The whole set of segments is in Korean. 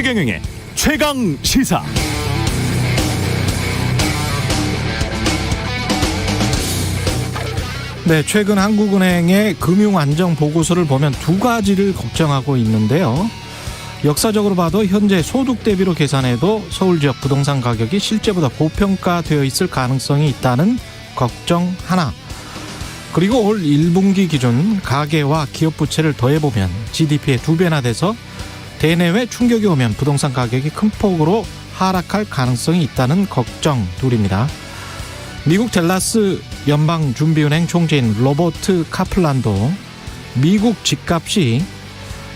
최경영의 최강 시사. 네, 최근 한국은행의 금융안정보고서를 보면 두 가지를 걱정하고 있는데요. 역사적으로 봐도 현재 소득 대비로 계산해도 서울 지역 부동산 가격이 실제보다 고평가되어 있을 가능성이 있다는 걱정 하나. 그리고 올 1분기 기준 가계와 기업 부채를 더해보면 GDP의 2배나 돼서 대내외 충격이 오면 부동산 가격이 큰 폭으로 하락할 가능성이 있다는 걱정 둘입니다. 미국 댈러스 연방준비은행 총재인 로버트 카플란도 미국 집값이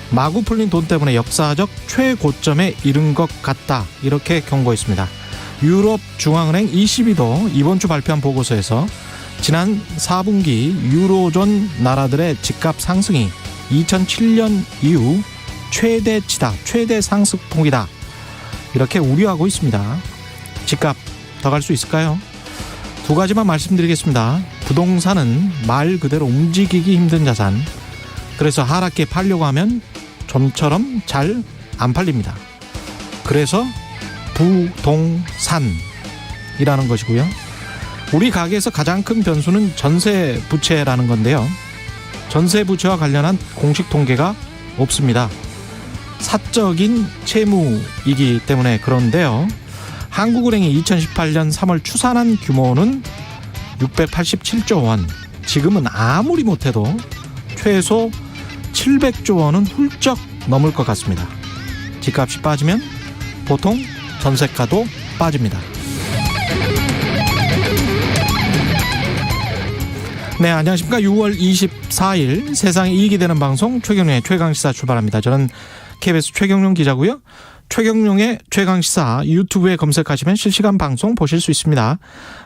마구 풀린 돈 때문에 역사적 최고점에 이른 것 같다, 이렇게 경고했습니다. 유럽 중앙은행 ECB도 이번 주 발표한 보고서에서 지난 4분기 유로존 나라들의 집값 상승이 2007년 이후 최대치다, 최대 상승폭이다, 이렇게 우려하고 있습니다. 집값 더 갈 수 있을까요? 두 가지만 말씀드리겠습니다. 부동산은 말 그대로 움직이기 힘든 자산. 그래서 하락기에 팔려고 하면 좀처럼 잘 안 팔립니다. 그래서 부동산이라는 것이고요. 우리 가계에서 가장 큰 변수는 전세 부채라는 건데요. 전세 부채와 관련한 공식 통계가 없습니다. 사적인 채무이기 때문에 그런데요. 한국은행이 2018년 3월 추산한 규모는 687조 원. 지금은 아무리 못해도 최소 700조 원은 훌쩍 넘을 것 같습니다. 집값이 빠지면 보통 전세가도 빠집니다. 네, 안녕하십니까. 6월 24일 세상에 이익이 되는 방송 최경영의 최강시사 출발합니다. 저는 KBS 최경영 기자고요. 최경영의 최강시사 유튜브에 검색하시면 실시간 방송 보실 수 있습니다.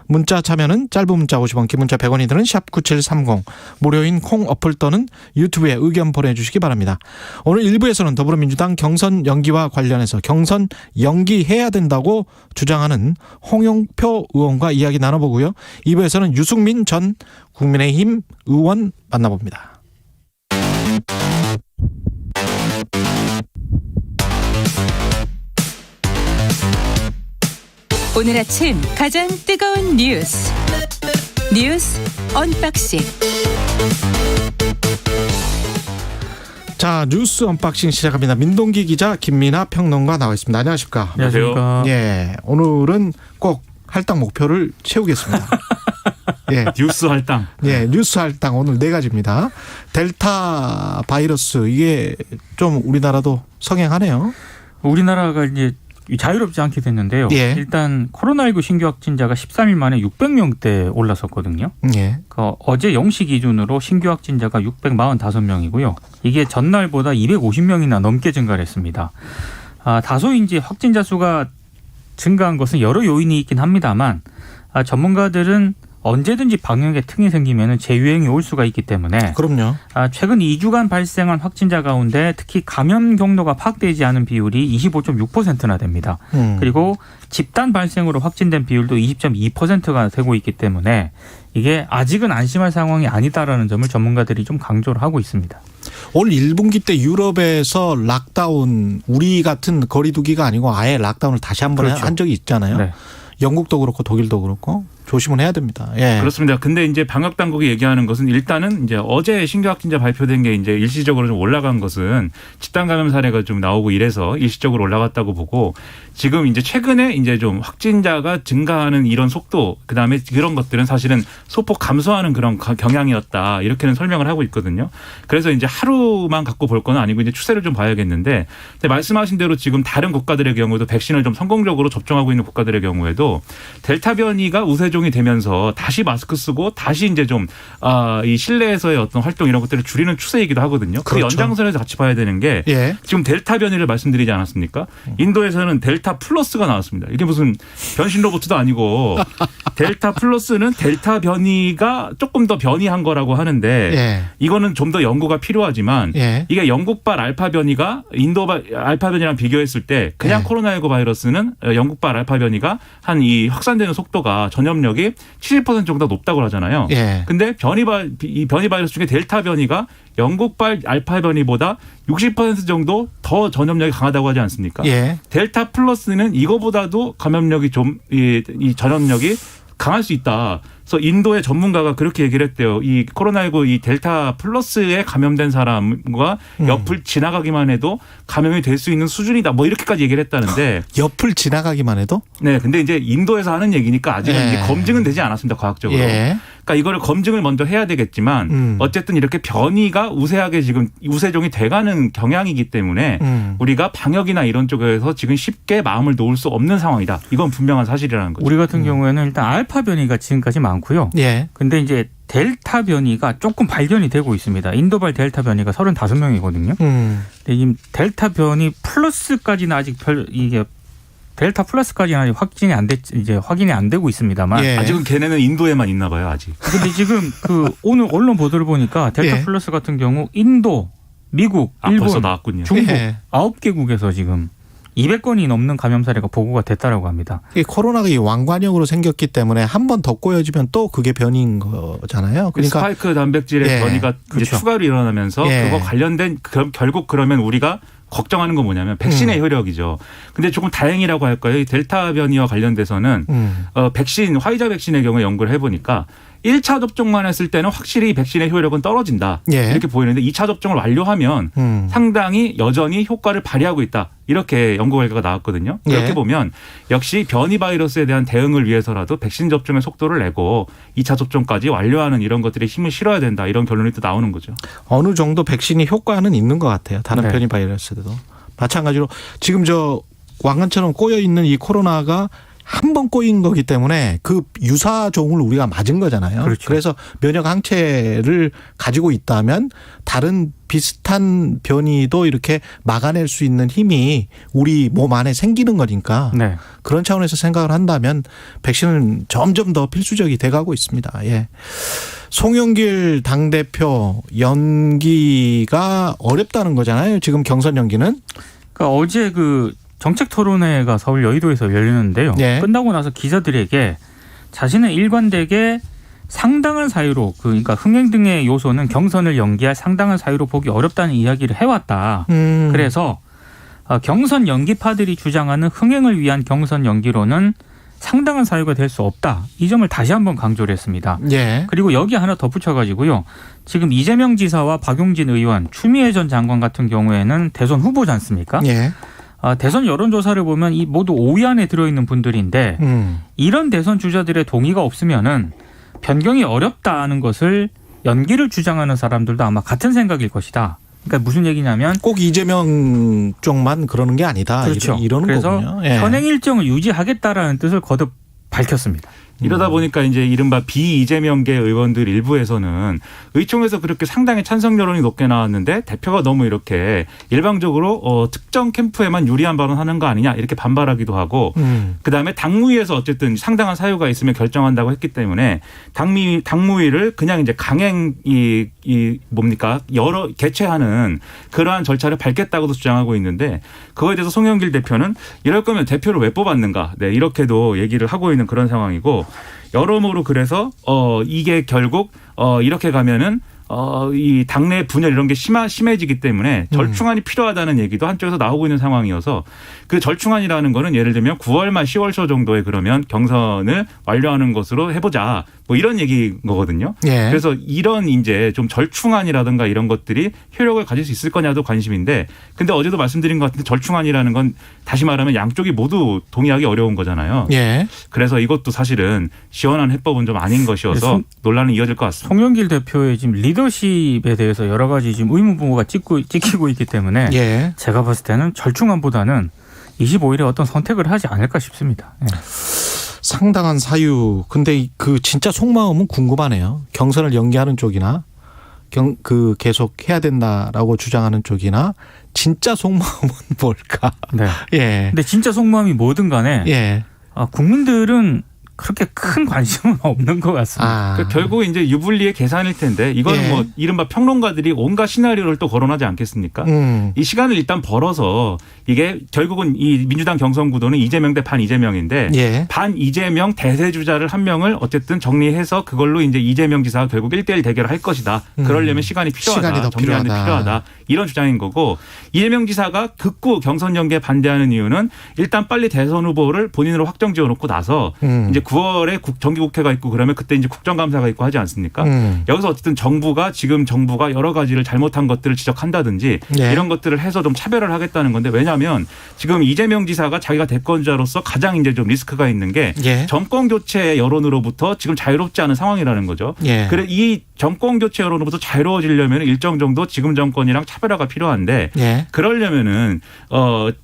문자 참여는 짧은 문자 50원, 긴 문자 100원이 드는 샵9730, 무료인 콩 어플 또는 유튜브에 의견 보내주시기 바랍니다. 오늘 1부에서는 더불어민주당 경선 연기와 관련해서 경선 연기해야 된다고 주장하는 홍영표 의원과 이야기 나눠보고요. 2부에서는 유승민 전 국민의힘 의원 만나봅니다. 오늘 아침 가장 뜨거운 뉴스 언박싱. 자, 뉴스 언박싱 시작합니다. 민동기 기자, 김민아 평론가 나와 있습니다. 안녕하십니까? 안녕하세요. 예, 오늘은 꼭 할당 목표를 채우겠습니다. 예, 뉴스 할당. 예, 뉴스 할당 오늘 4가지입니다. 델타 바이러스, 이게 좀 우리나라도 성행하네요. 우리나라가 이제 자유롭지 않게 됐는데요. 예. 일단 코로나19 신규 확진자가 13일 만에 600명대 올라섰거든요. 예. 어제 0시 기준으로 신규 확진자가 645명이고요. 이게 전날보다 250명이나 넘게 증가를 했습니다. 다소 이제 확진자 수가 증가한 것은 여러 요인이 있긴 합니다만, 전문가들은 언제든지 방역에 틈이 생기면 재유행이 올 수가 있기 때문에, 그럼요. 최근 2주간 발생한 확진자 가운데 특히 감염 경로가 파악되지 않은 비율이 25.6%나 됩니다. 그리고 집단 발생으로 확진된 비율도 20.2%가 되고 있기 때문에 이게 아직은 안심할 상황이 아니다라는 점을 전문가들이 좀 강조를 하고 있습니다. 올 1분기 때 유럽에서 락다운, 우리 같은 거리두기가 아니고 아예 락다운을 다시 한번 그렇죠. 한 적이 있잖아요. 네. 영국도 그렇고 독일도 그렇고 조심은 해야 됩니다. 예. 그렇습니다. 근데 이제 방역 당국이 얘기하는 것은 일단은 이제 어제 신규 확진자 발표된 게 이제 일시적으로 좀 올라간 것은 집단 감염 사례가 좀 나오고 이래서 일시적으로 올라갔다고 보고, 지금 이제 최근에 이제 좀 확진자가 증가하는 이런 속도, 그다음에 그런 것들은 사실은 소폭 감소하는 그런 경향이었다, 이렇게는 설명을 하고 있거든요. 그래서 이제 하루만 갖고 볼 건 아니고 이제 추세를 좀 봐야겠는데, 근데 말씀하신 대로 지금 다른 국가들의 경우도 백신을 좀 성공적으로 접종하고 있는 국가들의 경우에도 델타 변이가 우세종이 되면서 다시 마스크 쓰고 다시 이제 좀 이 실내에서의 어떤 활동 이런 것들을 줄이는 추세이기도 하거든요. 그 그렇죠. 연장선에서 같이 봐야 되는 게, 예. 지금 델타 변이를 말씀드리지 않았습니까? 인도에서는 델타 플러스가 나왔습니다. 이게 무슨 변신 로봇도 아니고 델타 플러스는 델타 변이가 조금 더 변이한 거라고 하는데, 예. 이거는 좀 더 연구가 필요하지만, 예. 이게 영국발 알파 변이가 인도발 알파 변이랑 비교했을 때 그냥 예. 코로나19 바이러스는 영국발 알파 변이가 한 이 확산되는 속도가 전염력 전염력이 70% 정도 높다고 하잖아요. 예. 근데 이 변이 바이러스 중에 델타 변이가 영국발 알파 변이보다 60% 정도 더 전염력이 강하다고 하지 않습니까? 예. 델타 플러스는 이거보다도 감염력이 좀 이 전염력이 강할 수 있다. 그래서 인도의 전문가가 그렇게 얘기를 했대요. 이 코로나19 이 델타 플러스에 감염된 사람과 옆을 지나가기만 해도 감염이 될 수 있는 수준이다. 뭐 이렇게까지 얘기를 했다는데. 옆을 지나가기만 해도? 네. 근데 이제 인도에서 하는 얘기니까 아직은 예. 이게 검증은 되지 않았습니다. 과학적으로. 예. 그러니까 이거를 검증을 먼저 해야 되겠지만 어쨌든 이렇게 변이가 우세하게 지금 우세종이 돼가는 경향이기 때문에 우리가 방역이나 이런 쪽에서 지금 쉽게 마음을 놓을 수 없는 상황이다. 이건 분명한 사실이라는 거죠. 우리 같은 경우에는 일단 알파 변이가 지금까지 많고요. 예. 근데 이제 델타 변이가 조금 발견이 되고 있습니다. 인도발 델타 변이가 35명이거든요. 근데 이 델타 변이 플러스까지는 아직 이게 델타 플러스까지는 아직 확인이 안 되고 있습니다만. 예. 아직은 걔네는 인도에만 있나 봐요, 아직. 근데 지금 오늘 언론 보도를 보니까 델타 예. 플러스 같은 경우 인도, 미국, 벌써 일본, 나왔군요. 중국 예. 9개국에서 지금 200건이 넘는 감염 사례가 보고가 됐다라고 합니다. 이 코로나가 이 왕관형으로 생겼기 때문에 한 번 더 꼬여지면 또 그게 변이인 거잖아요. 그러니까 스파이크 단백질의 예. 변이가 이제 그렇죠. 추가로 일어나면서 예. 그거 관련된 결국 그러면 우리가 걱정하는 건 뭐냐면 백신의 효력이죠. 근데 조금 다행이라고 할까요? 이 델타 변이와 관련돼서는 백신 화이자 백신의 경우 연구를 해보니까 1차 접종만 했을 때는 확실히 백신의 효력은 떨어진다. 예. 이렇게 보이는데 2차 접종을 완료하면 상당히 여전히 효과를 발휘하고 있다. 이렇게 연구 결과가 나왔거든요. 이렇게 예. 보면 역시 변이 바이러스에 대한 대응을 위해서라도 백신 접종의 속도를 내고 2차 접종까지 완료하는 이런 것들에 힘을 실어야 된다. 이런 결론이 또 나오는 거죠. 어느 정도 백신이 효과는 있는 것 같아요. 다른 네. 변이 바이러스도. 마찬가지로 지금 저 왕관처럼 꼬여 있는 이 코로나가 한 번 꼬인 거기 때문에 그 유사종을 우리가 맞은 거잖아요. 그렇죠. 그래서 면역 항체를 가지고 있다면 다른 비슷한 변이도 이렇게 막아낼 수 있는 힘이 우리 몸 안에 생기는 거니까 네. 그런 차원에서 생각을 한다면 백신은 점점 더 필수적이 돼가고 있습니다. 예. 송영길 당대표 연기가 어렵다는 거잖아요. 지금 경선 연기는. 그러니까 어제 그 정책 토론회가 서울 여의도에서 열리는데요. 예. 끝나고 나서 기자들에게 자신의 일관되게 상당한 사유로 그러니까 흥행 등의 요소는 경선을 연기할 상당한 사유로 보기 어렵다는 이야기를 해왔다. 그래서 경선 연기파들이 주장하는 흥행을 위한 경선 연기로는 상당한 사유가 될 수 없다. 이 점을 다시 한번 강조를 했습니다. 예. 그리고 여기 하나 덧붙여가지고요. 지금 이재명 지사와 박용진 의원, 추미애 전 장관 같은 경우에는 대선 후보지 않습니까? 예. 대선 여론조사를 보면 이 모두 5위 안에 들어있는 분들인데 이런 대선 주자들의 동의가 없으면은 변경이 어렵다는 것을 연기를 주장하는 사람들도 아마 같은 생각일 것이다. 그러니까 무슨 얘기냐면 꼭 이재명 쪽만 그러는 게 아니다. 그렇죠. 이러는 그래서 거군요. 예. 현행 일정을 유지하겠다라는 뜻을 거듭 밝혔습니다. 이러다 보니까 이제 이른바 비이재명계 의원들 일부에서는 의총에서 그렇게 상당히 찬성 여론이 높게 나왔는데 대표가 너무 이렇게 일방적으로 특정 캠프에만 유리한 발언하는 거 아니냐 이렇게 반발하기도 하고 그다음에 당무위에서 어쨌든 상당한 사유가 있으면 결정한다고 했기 때문에 당무위를 그냥 이제 강행 뭡니까 여러 개최하는 그러한 절차를 밟겠다고도 주장하고 있는데 그거에 대해서 송영길 대표는 이럴 거면 대표를 왜 뽑았는가 네, 이렇게도 얘기를 하고 있는 그런 상황이고 여러모로 그래서 이게 결국 이렇게 가면은 이 당내 분열 이런 게 심해지기 때문에 절충안이 필요하다는 얘기도 한쪽에서 나오고 있는 상황이어서 그 절충안이라는 거는 예를 들면 9월 말 10월 초 정도에 그러면 경선을 완료하는 것으로 해보자 뭐 이런 얘기인 거거든요. 예. 그래서 이런 이제 좀 절충안이라든가 이런 것들이 효력을 가질 수 있을 거냐도 관심인데 근데 어제도 말씀드린 것 같은데 절충안이라는 건 다시 말하면 양쪽이 모두 동의하기 어려운 거잖아요. 예. 그래서 이것도 사실은 시원한 해법은 좀 아닌 것이어서 논란은 이어질 것 같습니다. 송영길 대표의 지금 리더십에 대해서 여러 가지 지금 의문부호가 찍히고 있기 때문에 예. 제가 봤을 때는 절충안보다는 25일에 어떤 선택을 하지 않을까 싶습니다. 예. 상당한 사유. 근데 그 진짜 속마음은 궁금하네요. 경선을 연기하는 쪽이나 계속 해야 된다라고 주장하는 쪽이나 진짜 속마음은 뭘까? 네. 예. 근데 진짜 속마음이 뭐든 간에 예. 국민들은 그렇게 큰 관심은 없는 것 같습니다. 그러니까 결국 이제 유불리의 계산일 텐데 이거는 예. 뭐 이른바 평론가들이 온갖 시나리오를 또 거론하지 않겠습니까? 이 시간을 일단 벌어서 이게 결국은 이 민주당 경선 구도는 이재명 대 반 이재명인데 예. 반 이재명 대세주자를 한 명을 어쨌든 정리해서 그걸로 이제 이재명 지사가 결국 1대1 대결을 할 것이다. 그러려면 시간이 필요하다. 시간이 더 정리하는 데 필요하다. 이런 주장인 거고 이재명 지사가 극구 경선 연기에 반대하는 이유는 일단 빨리 대선 후보를 본인으로 확정 지어놓고 나서 이제 9월에 정기국회가 있고 그러면 그때 이제 국정감사가 있고 하지 않습니까? 여기서 어쨌든 지금 정부가 여러 가지를 잘못한 것들을 지적한다든지 예. 이런 것들을 해서 좀 차별을 하겠다는 건데 왜냐하면 지금 이재명 지사가 자기가 대권자로서 가장 이제 좀 리스크가 있는 게 예. 정권 교체 여론으로부터 지금 자유롭지 않은 상황이라는 거죠. 예. 그래 이 정권 교체 여론으로부터 자유로워지려면 일정 정도 지금 정권이랑 차별화가 필요한데 예. 그러려면은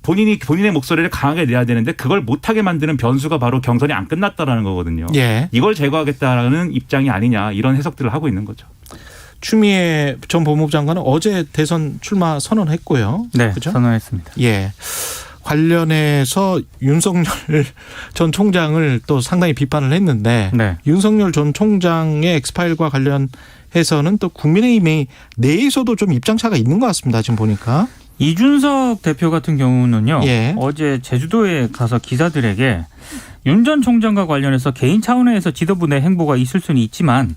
본인의 목소리를 강하게 내야 되는데 그걸 못하게 만드는 변수가 바로 경선이 안 끝났다라는 거거든요. 예. 이걸 제거하겠다라는 입장이 아니냐 이런 해석들을 하고 있는 거죠. 추미애 전 법무부 장관은 어제 대선 출마 선언했고요. 네, 그죠? 선언했습니다. 예. 관련해서 윤석열 전 총장을 또 상당히 비판을 했는데 네. 윤석열 전 총장의 엑스파일과 관련해서는 또 국민의힘 내에서도 좀 입장차가 있는 것 같습니다. 지금 보니까. 이준석 대표 같은 경우는요. 예. 어제 제주도에 가서 기자들에게 윤 전 총장과 관련해서 개인 차원에서 지도부 내 행보가 있을 수는 있지만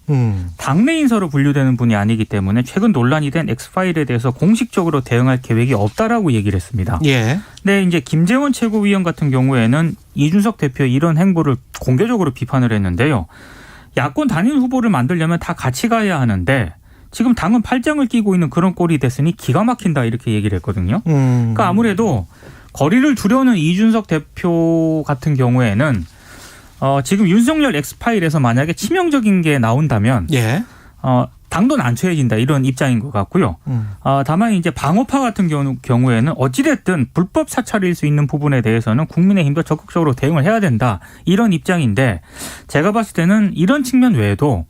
당내 인사로 분류되는 분이 아니기 때문에 최근 논란이 된 엑스파일에 대해서 공식적으로 대응할 계획이 없다라고 얘기를 했습니다. 예. 네, 이제 김재원 최고위원 같은 경우에는 이준석 대표의 이런 행보를 공개적으로 비판을 했는데요. 야권 단일 후보를 만들려면 다 같이 가야 하는데 지금 당은 팔짱을 끼고 있는 그런 꼴이 됐으니 기가 막힌다 이렇게 얘기를 했거든요. 그러니까 아무래도 거리를 두려는 이준석 대표 같은 경우에는 지금 윤석열 엑스파일에서 만약에 치명적인 게 나온다면 예. 당도 난처해진다 이런 입장인 것 같고요. 다만 이제 방어파 같은 경우에는 어찌됐든 불법 사찰일 수 있는 부분에 대해서는 국민의힘도 적극적으로 대응을 해야 된다 이런 입장인데 제가 봤을 때는 이런 측면 외에도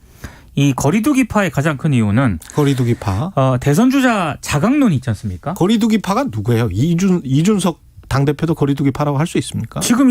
이 거리두기파의 가장 큰 이유는 거리두기파. 대선 주자 자강론이 있지 않습니까? 거리두기파가 누구예요? 이준석 당대표도 거리두기파라고 할 수 있습니까? 지금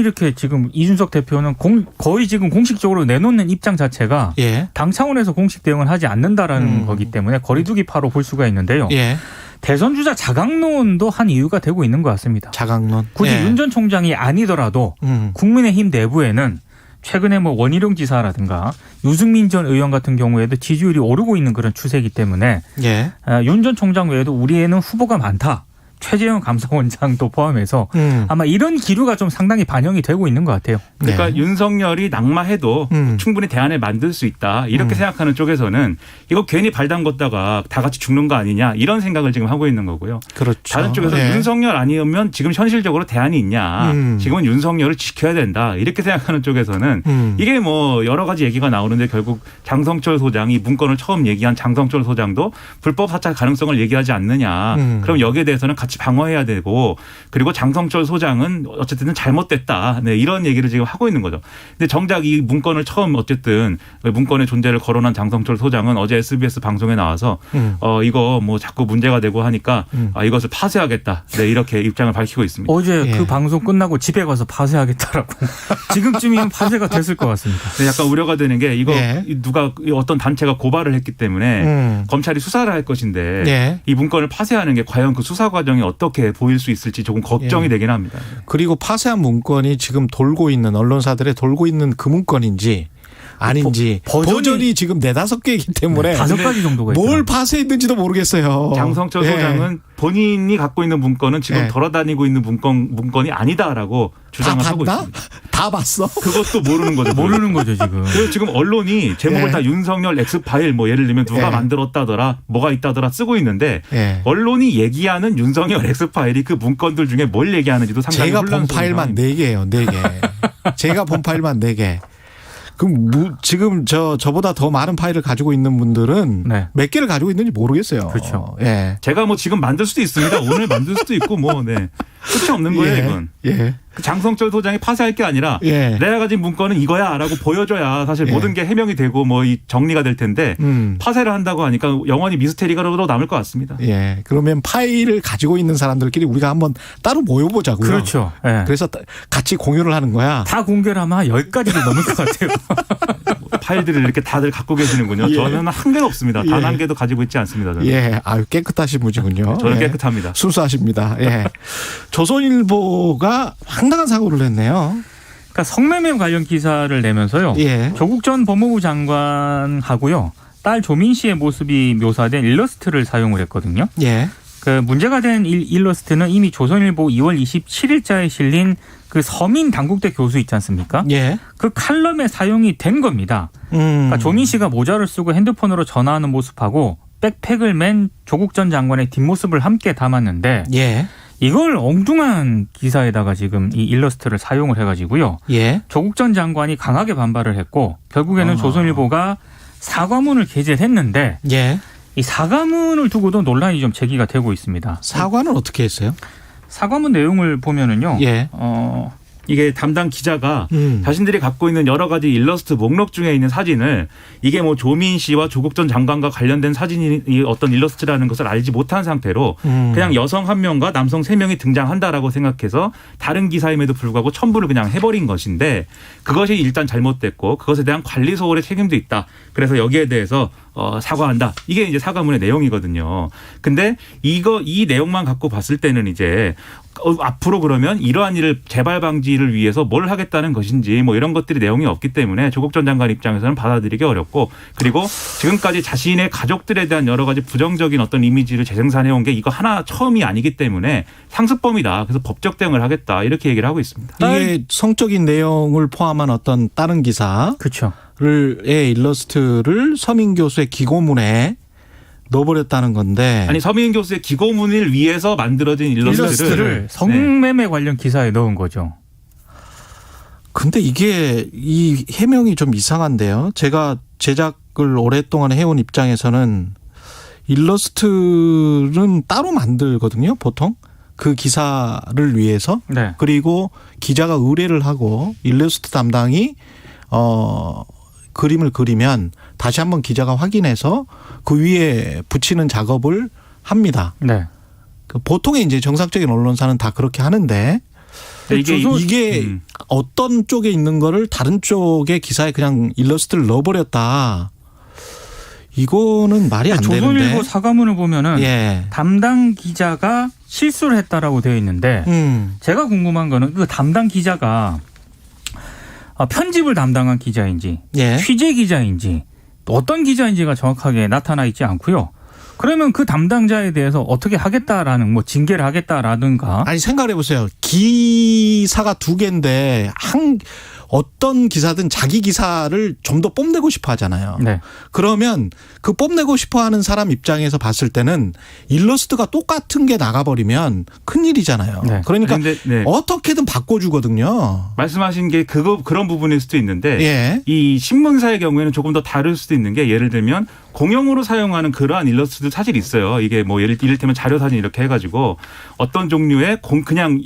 이준석 대표는 거의 지금 공식적으로 내놓는 입장 자체가 예. 당 차원에서 공식 대응을 하지 않는다라는 거기 때문에 거리두기파로 볼 수가 있는데요. 예. 대선 주자 자강론도 한 이유가 되고 있는 것 같습니다. 자강론. 굳이 예. 윤 전 총장이 아니더라도 국민의힘 내부에는 최근에 뭐 원희룡 지사라든가 유승민 전 의원 같은 경우에도 지지율이 오르고 있는 그런 추세이기 때문에 예. 윤 전 총장 외에도 우리에는 후보가 많다. 최재형 감사원장도 포함해서 아마 이런 기류가 좀 상당히 반영이 되고 있는 것 같아요. 그러니까 네. 윤석열이 낙마해도 충분히 대안을 만들 수 있다. 이렇게 생각하는 쪽에서는 이거 괜히 발 담궜다가 다 같이 죽는 거 아니냐 이런 생각을 지금 하고 있는 거고요. 그렇죠. 다른 쪽에서 예. 윤석열 아니면 지금 현실적으로 대안이 있냐. 지금은 윤석열을 지켜야 된다. 이렇게 생각하는 쪽에서는 이게 뭐 여러 가지 얘기가 나오는데 결국 장성철 소장이 문건을 처음 얘기한 장성철 소장도 불법 사찰 가능성을 얘기하지 않느냐. 그럼 여기에 대해서는 같이 방어해야 되고 그리고 장성철 소장은 어쨌든 잘못됐다. 네, 이런 얘기를 지금 하고 있는 거죠. 근데 정작 이 문건을 처음 어쨌든 문건의 존재를 거론한 장성철 소장은 어제 SBS 방송에 나와서 이거 뭐 자꾸 문제가 되고 하니까 이것을 파쇄하겠다. 네, 이렇게 입장을 밝히고 있습니다. 어제 예. 그 방송 끝나고 집에 가서 파쇄하겠다라고 지금쯤이면 파쇄가 됐을 것 같습니다. 네, 약간 우려가 되는 게 이거 예. 누가 어떤 단체가 고발을 했기 때문에 검찰이 수사를 할 것인데 예. 이 문건을 파쇄하는 게 과연 그 수사 과정이 어떻게 보일 수 있을지 조금 걱정이 예. 되긴 합니다. 그리고 파쇄한 문건이 지금 돌고 있는 언론사들의 돌고 있는 그 문건인지 아닌지 버전이 지금 4-5개이기 때문에 5가지 정도가 있어요. 뭘 파쇄했는지도 모르겠어요. 장성철 예. 소장은 본인이 갖고 있는 문건은 지금 예. 돌아다니고 있는 문건이 아니다라고 주장을 다 하고 봤나? 있습니다. 다 봤어? 그것도 모르는 거죠. 모르는 거죠 지금. 그래서 지금 언론이 제목을 예. 다 윤석열 엑스파일 뭐 예를 들면 누가 예. 만들었다더라 뭐가 있다더라 쓰고 있는데 예. 언론이 얘기하는 윤석열 엑스파일이 그 문건들 중에 뭘 얘기하는지도 상당히 제가 본 혼란스러운 파일만 상황입니다. 4개예요. 4개. 제가 본 파일만 4개. 그럼 지금 저보다 더 많은 파일을 가지고 있는 분들은 네. 몇 개를 가지고 있는지 모르겠어요. 그렇죠. 예. 제가 뭐 지금 만들 수도 있습니다. 오늘 만들 수도 있고 뭐 네. 끝이 없는 거예요 예. 이건. 예. 장성철 소장이 파쇄할 게 아니라 예. 내가 가진 문건은 이거야라고 보여줘야 사실 예. 모든 게 해명이 되고 뭐 이 정리가 될 텐데 파쇄를 한다고 하니까 영원히 미스테리가로 남을 것 같습니다. 예. 그러면 파일을 가지고 있는 사람들끼리 우리가 한번 따로 모여보자고요. 그렇죠. 예. 그래서 같이 공유를 하는 거야. 다 공개를 하면 한 10가지도 넘을 것 같아요. 파일들을 이렇게 다들 갖고 계시는군요. 예. 저는 한 개도 없습니다. 단 예. 한 개도 가지고 있지 않습니다. 저는, 예. 아유, 깨끗하신 분이군요. 저는 예. 깨끗합니다. 순수하십니다. 예. 조선일보가 황당한 사고를 냈네요. 그러니까 성매매 관련 기사를 내면서요. 예. 조국 전 법무부 장관하고요. 딸 조민 씨의 모습이 묘사된 일러스트를 사용을 했거든요. 예. 그 문제가 된 일러스트는 이미 조선일보 2월 27일자에 실린 그 서민 당국대 교수 있지 않습니까? 예. 그 칼럼에 사용이 된 겁니다. 그러니까 조민 씨가 모자를 쓰고 핸드폰으로 전화하는 모습하고 백팩을 맨 조국 전 장관의 뒷모습을 함께 담았는데 예. 이걸 엉뚱한 기사에다가 지금 이 일러스트를 사용을 해가지고요. 예. 조국 전 장관이 강하게 반발을 했고 결국에는 조선일보가 사과문을 게재를 했는데 예. 이 사과문을 두고도 논란이 좀 제기가 되고 있습니다. 사과는 어떻게 했어요? 사과문 내용을 보면은요. 예. 이게 담당 기자가 음. 자신들이 갖고 있는 여러 가지 일러스트 목록 중에 있는 사진을 이게 뭐 조민 씨와 조국 전 장관과 관련된 사진이 어떤 일러스트라는 것을 알지 못한 상태로 그냥 여성 1명과 남성 3명이 등장한다라고 생각해서 다른 기사임에도 불구하고 첨부를 그냥 해버린 것인데 그것이 일단 잘못됐고 그것에 대한 관리 소홀의 책임도 있다. 그래서 여기에 대해서 사과한다. 이게 이제 사과문의 내용이거든요. 근데 이 내용만 갖고 봤을 때는 이제 앞으로 그러면 이러한 일을 재발 방지를 위해서 뭘 하겠다는 것인지 뭐 이런 것들이 내용이 없기 때문에 조국 전 장관 입장에서는 받아들이기 어렵고 그리고 지금까지 자신의 가족들에 대한 여러 가지 부정적인 어떤 이미지를 재생산해온 게 이거 하나 처음이 아니기 때문에 상습범이다. 그래서 법적 대응을 하겠다. 이렇게 얘기를 하고 있습니다. 이게 성적인 내용을 포함한 어떤 다른 기사 그렇죠. 의 일러스트를 서민 교수의 기고문에 넣어버렸다는 건데. 아니 서민 교수의 기고문을 위해서 만들어진 일러스트를 성매매 관련 기사에 넣은 거죠. 근데 이게 이 해명이 좀 이상한데요. 제가 제작을 오랫동안 해온 입장에서는 일러스트는 따로 만들거든요. 보통 그 기사를 위해서. 네. 그리고 기자가 의뢰를 하고 일러스트 담당이 그림을 그리면 다시 한번 기자가 확인해서 그 위에 붙이는 작업을 합니다. 네. 보통의 이제 정상적인 언론사는 다 그렇게 하는데 이게 어떤 쪽에 있는 거를 다른 쪽의 기사에 그냥 일러스트를 넣어버렸다. 이거는 말이 안 되는데. 조선일보 사과문을 보면은 예. 담당 기자가 실수를 했다라고 되어 있는데 제가 궁금한 거는 그 담당 기자가 편집을 담당한 기자인지 예. 취재 기자인지 어떤 기자인지가 정확하게 나타나 있지 않고요. 그러면 그 담당자에 대해서 어떻게 하겠다라는 뭐 징계를 하겠다라든가. 아니 생각해 보세요. 기사가 2개인데 어떤 기사든 자기 기사를 좀 더 뽐내고 싶어 하잖아요. 네. 그러면 그 뽐내고 싶어 하는 사람 입장에서 봤을 때는 일러스트가 똑같은 게 나가버리면 큰일이잖아요. 네. 그러니까 근데, 네. 어떻게든 바꿔주거든요. 말씀하신 게 그런 부분일 수도 있는데 예. 이 신문사의 경우에는 조금 더 다를 수도 있는 게 예를 들면 공용으로 사용하는 그러한 일러스트도 사실 있어요. 이게 뭐 이를테면 자료 사진 이렇게 해가지고 어떤 종류의 그냥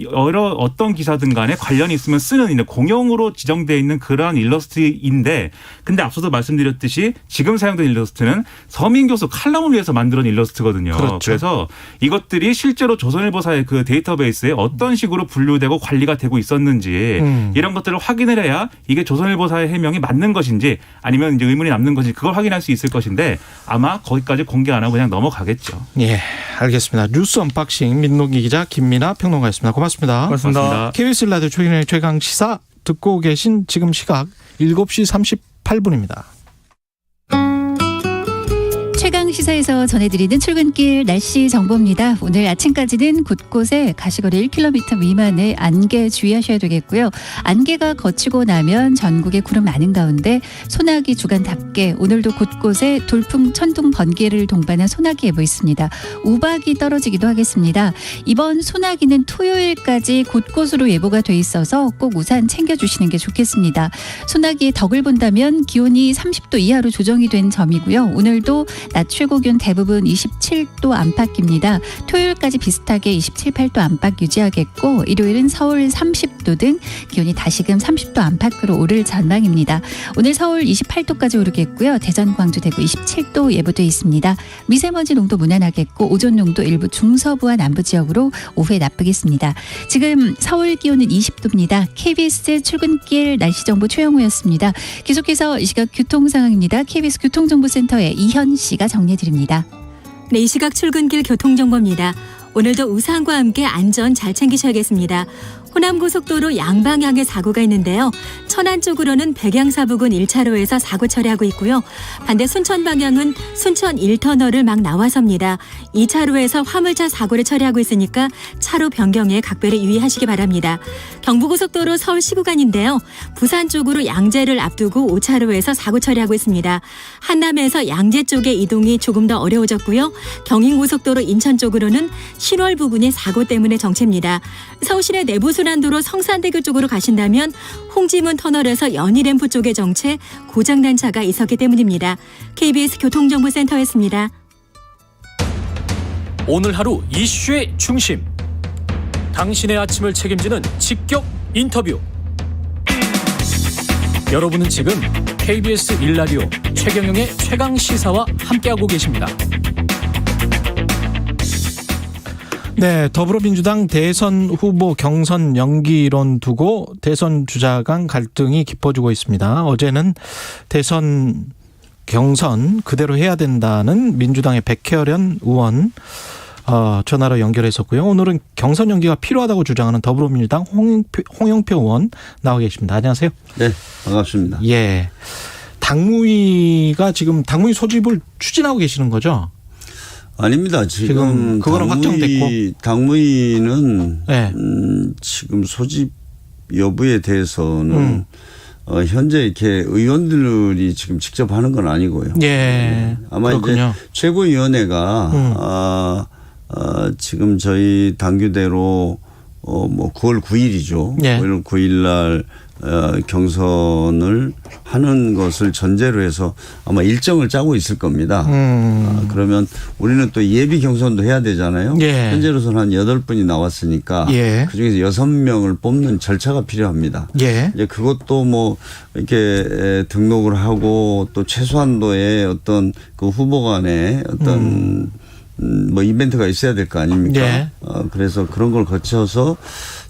어떤 기사든 간에 관련이 있으면 쓰는 공용으로 지정되어 있는 그러한 일러스트인데 근데 앞서도 말씀드렸듯이 지금 사용된 일러스트는 서민 교수 칼럼을 위해서 만들어진 일러스트거든요. 그렇죠. 그래서 이것들이 실제로 조선일보사의 그 데이터베이스에 어떤 식으로 분류되고 관리가 되고 있었는지 이런 것들을 확인을 해야 이게 조선일보사의 해명이 맞는 것인지 아니면 이제 의문이 남는 것인지 그걸 확인할 수 있을 것인데 아마 거기까지 공개 안 하고 그냥 넘어가겠죠. 예, 알겠습니다. 뉴스 언박싱 민노기 기자 김민아 평론가였습니다. 고맙습니다. 고맙습니다. KBS 라디오 최근의 최강 시사 듣고 계신 지금 시각 7시 38분입니다. 최강 시사에서 전해드리는 출근길 날씨 정보입니다. 오늘 아침까지는 곳곳에 가시거리 1km 미만의 안개 주의하셔야 되겠고요. 안개가 거치고 나면 전국에 구름 많은 가운데 소나기 주간답게 오늘도 곳곳에 돌풍, 천둥, 번개를 동반한 소나기 예보 있습니다. 우박이 떨어지기도 하겠습니다. 이번 소나기는 토요일까지 곳곳으로 예보가 돼 있어서 꼭 우산 챙겨주시는 게 좋겠습니다. 소나기의 덕을 본다면 기온이 30도 이하로 조정이 된 점이고요. 오늘도 낮 최고 기온 대부분 27도 안팎입니다. 토요일까지 비슷하게 27, 8도 안팎 유지하겠고 일요일은 서울 30도 등 기온이 다시금 30도 안팎으로 오를 전망입니다. 오늘 서울 28도까지 오르겠고요. 대전, 광주, 대구 27도 예보돼 있습니다. 미세먼지 농도 무난하겠고 오존 농도 일부 중서부와 남부 지역으로 오후에 나쁘겠습니다. 지금 서울 기온은 20도입니다. KBS 출근길 날씨 정보 최영우였습니다. 계속해서 이 시각 교통 상황입니다. KBS 교통정보센터의 이현 씨가 정리해드립니다. 네, 이 시각 출근길 교통정보입니다. 오늘도 우산과 함께 안전 잘 챙기셔야겠습니다. 호남고속도로 양방향에 사고가 있는데요. 천안 쪽으로는 백양사 부근 1차로에서 사고 처리하고 있고요. 반대 순천 방향은 순천 1터널을 막 나와서입니다. 2차로에서 화물차 사고를 처리하고 있으니까 차로 변경에 각별히 유의하시기 바랍니다. 경부고속도로 서울시 구간인데요. 부산 쪽으로 양재를 앞두고 5차로에서 사고 처리하고 있습니다. 한남에서 양재 쪽의 이동이 조금 더 어려워졌고요. 경인고속도로 인천 쪽으로는 신월 부근의 사고 때문에 정체입니다. 서울시내 내부순환도로 성산대교 쪽으로 가신다면 홍지문 터널에서 연희램프 쪽에 정체 고장난 차가 있었기 때문입니다. KBS 교통정보센터였습니다. 오늘 하루 이슈의 중심. 당신의 아침을 책임지는 직격 인터뷰. 여러분은 지금 KBS 1라디오 최경영의 최강시사와 함께하고 계십니다. 네, 더불어민주당 대선 후보 경선 연기론 두고 대선 주자 간 갈등이 깊어지고 있습니다. 어제는 대선 경선 그대로 해야 된다는 민주당의 백혜련 의원 전화로 연결했었고요. 오늘은 경선 연기가 필요하다고 주장하는 더불어민주당 홍영표 의원 나와 계십니다. 안녕하세요. 네, 반갑습니다. 예, 당무위가 지금 당무위 소집을 추진하고 계시는 거죠? 아닙니다. 지금 그거는 확정됐고 당무위는 네. 지금 소집 여부에 대해서는 현재 이렇게 의원들이 지금 직접 하는 건 아니고요. 예, 아마 그렇군요. 이제 최고위원회가 지금 저희 당규대로 뭐 9월 9일이죠. 예. 9월 9일 날 경선을 하는 것을 전제로 해서 아마 일정을 짜고 있을 겁니다. 그러면 우리는 또 예비 경선도 해야 되잖아요. 예. 현재로서는 한 8분이 나왔으니까 예. 그중에서 6명을 뽑는 절차가 필요합니다. 예. 이제 그것도 뭐 이렇게 등록을 하고 또 최소한도의 어떤 그 후보 간의 어떤 뭐 이벤트가 있어야 될 거 아닙니까? 예. 그래서 그런 걸 거쳐서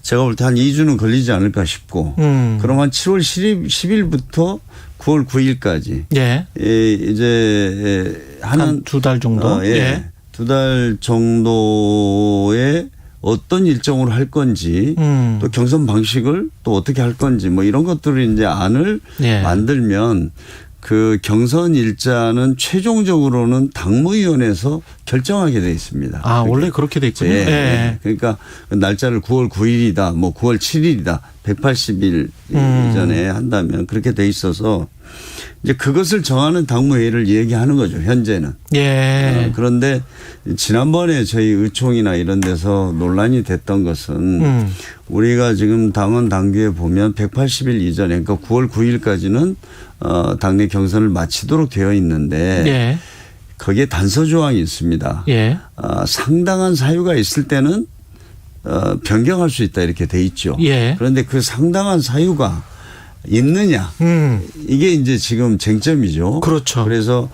제가 볼 때 한 2주는 걸리지 않을까 싶고 그럼 한 7월 10일부터 9월 9일까지 예. 이제 한 2달 정도. 예. 2달 정도의 어떤 일정으로 할 건지 또 경선 방식을 또 어떻게 할 건지 뭐 이런 것들을 이제 안을 예. 만들면 그 경선 일자는 최종적으로는 당무위원회에서 결정하게 돼 있습니다. 아, 원래 그렇게 돼 있군요. 예. 예. 그러니까 날짜를 9월 9일이다, 뭐 9월 7일이다, 180일 이전에 한다면 그렇게 돼 있어서 이제 그것을 정하는 당무회의를 얘기하는 거죠, 현재는. 예. 그런데 지난번에 저희 의총이나 이런 데서 논란이 됐던 것은 우리가 지금 당원 당규에 보면 180일 이전에 그러니까 9월 9일까지는 당내 경선을 마치도록 되어 있는데 예. 거기에 단서 조항이 있습니다. 예. 상당한 사유가 있을 때는 변경할 수 있다 이렇게 돼 있죠. 예. 그런데 그 상당한 사유가 있느냐 이게 이제 지금 쟁점이죠. 그렇죠. 그래서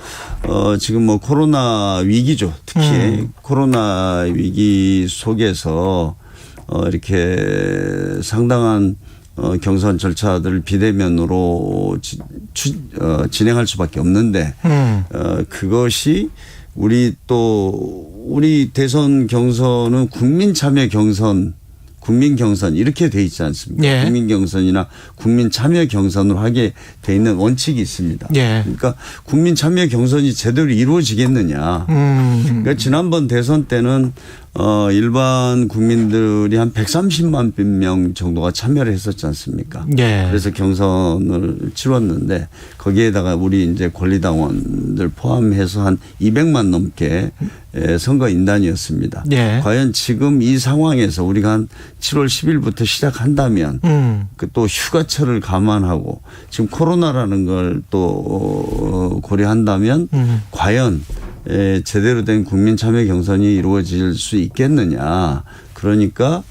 지금 뭐 코로나 위기죠. 특히 코로나 위기 속에서 이렇게 상당한 경선 절차들을 비대면으로 진행할 수밖에 없는데 그것이 우리 대선 경선은 국민 참여 경선 국민 경선 이렇게 돼 있지 않습니까? 예. 국민 경선이나 국민 참여 경선으로 하게 돼 있는 원칙이 있습니다. 예. 그러니까 국민 참여 경선이 제대로 이루어지겠느냐. 그러니까 지난번 대선 때는 일반 국민들이 한 130만 명 정도가 참여를 했었지 않습니까? 예. 그래서 경선을 치렀는데 거기에다가 우리 이제 권리당원들 포함해서 한 200만 넘게 선거인단이었습니다. 예. 과연 지금 이 상황에서 우리가 한 7월 10일부터 시작한다면 그 또 휴가철을 감안하고 지금 코로나라는 걸 또 고려한다면 과연 제대로 된 국민 참여 경선이 이루어질 수 있겠느냐. 그러니까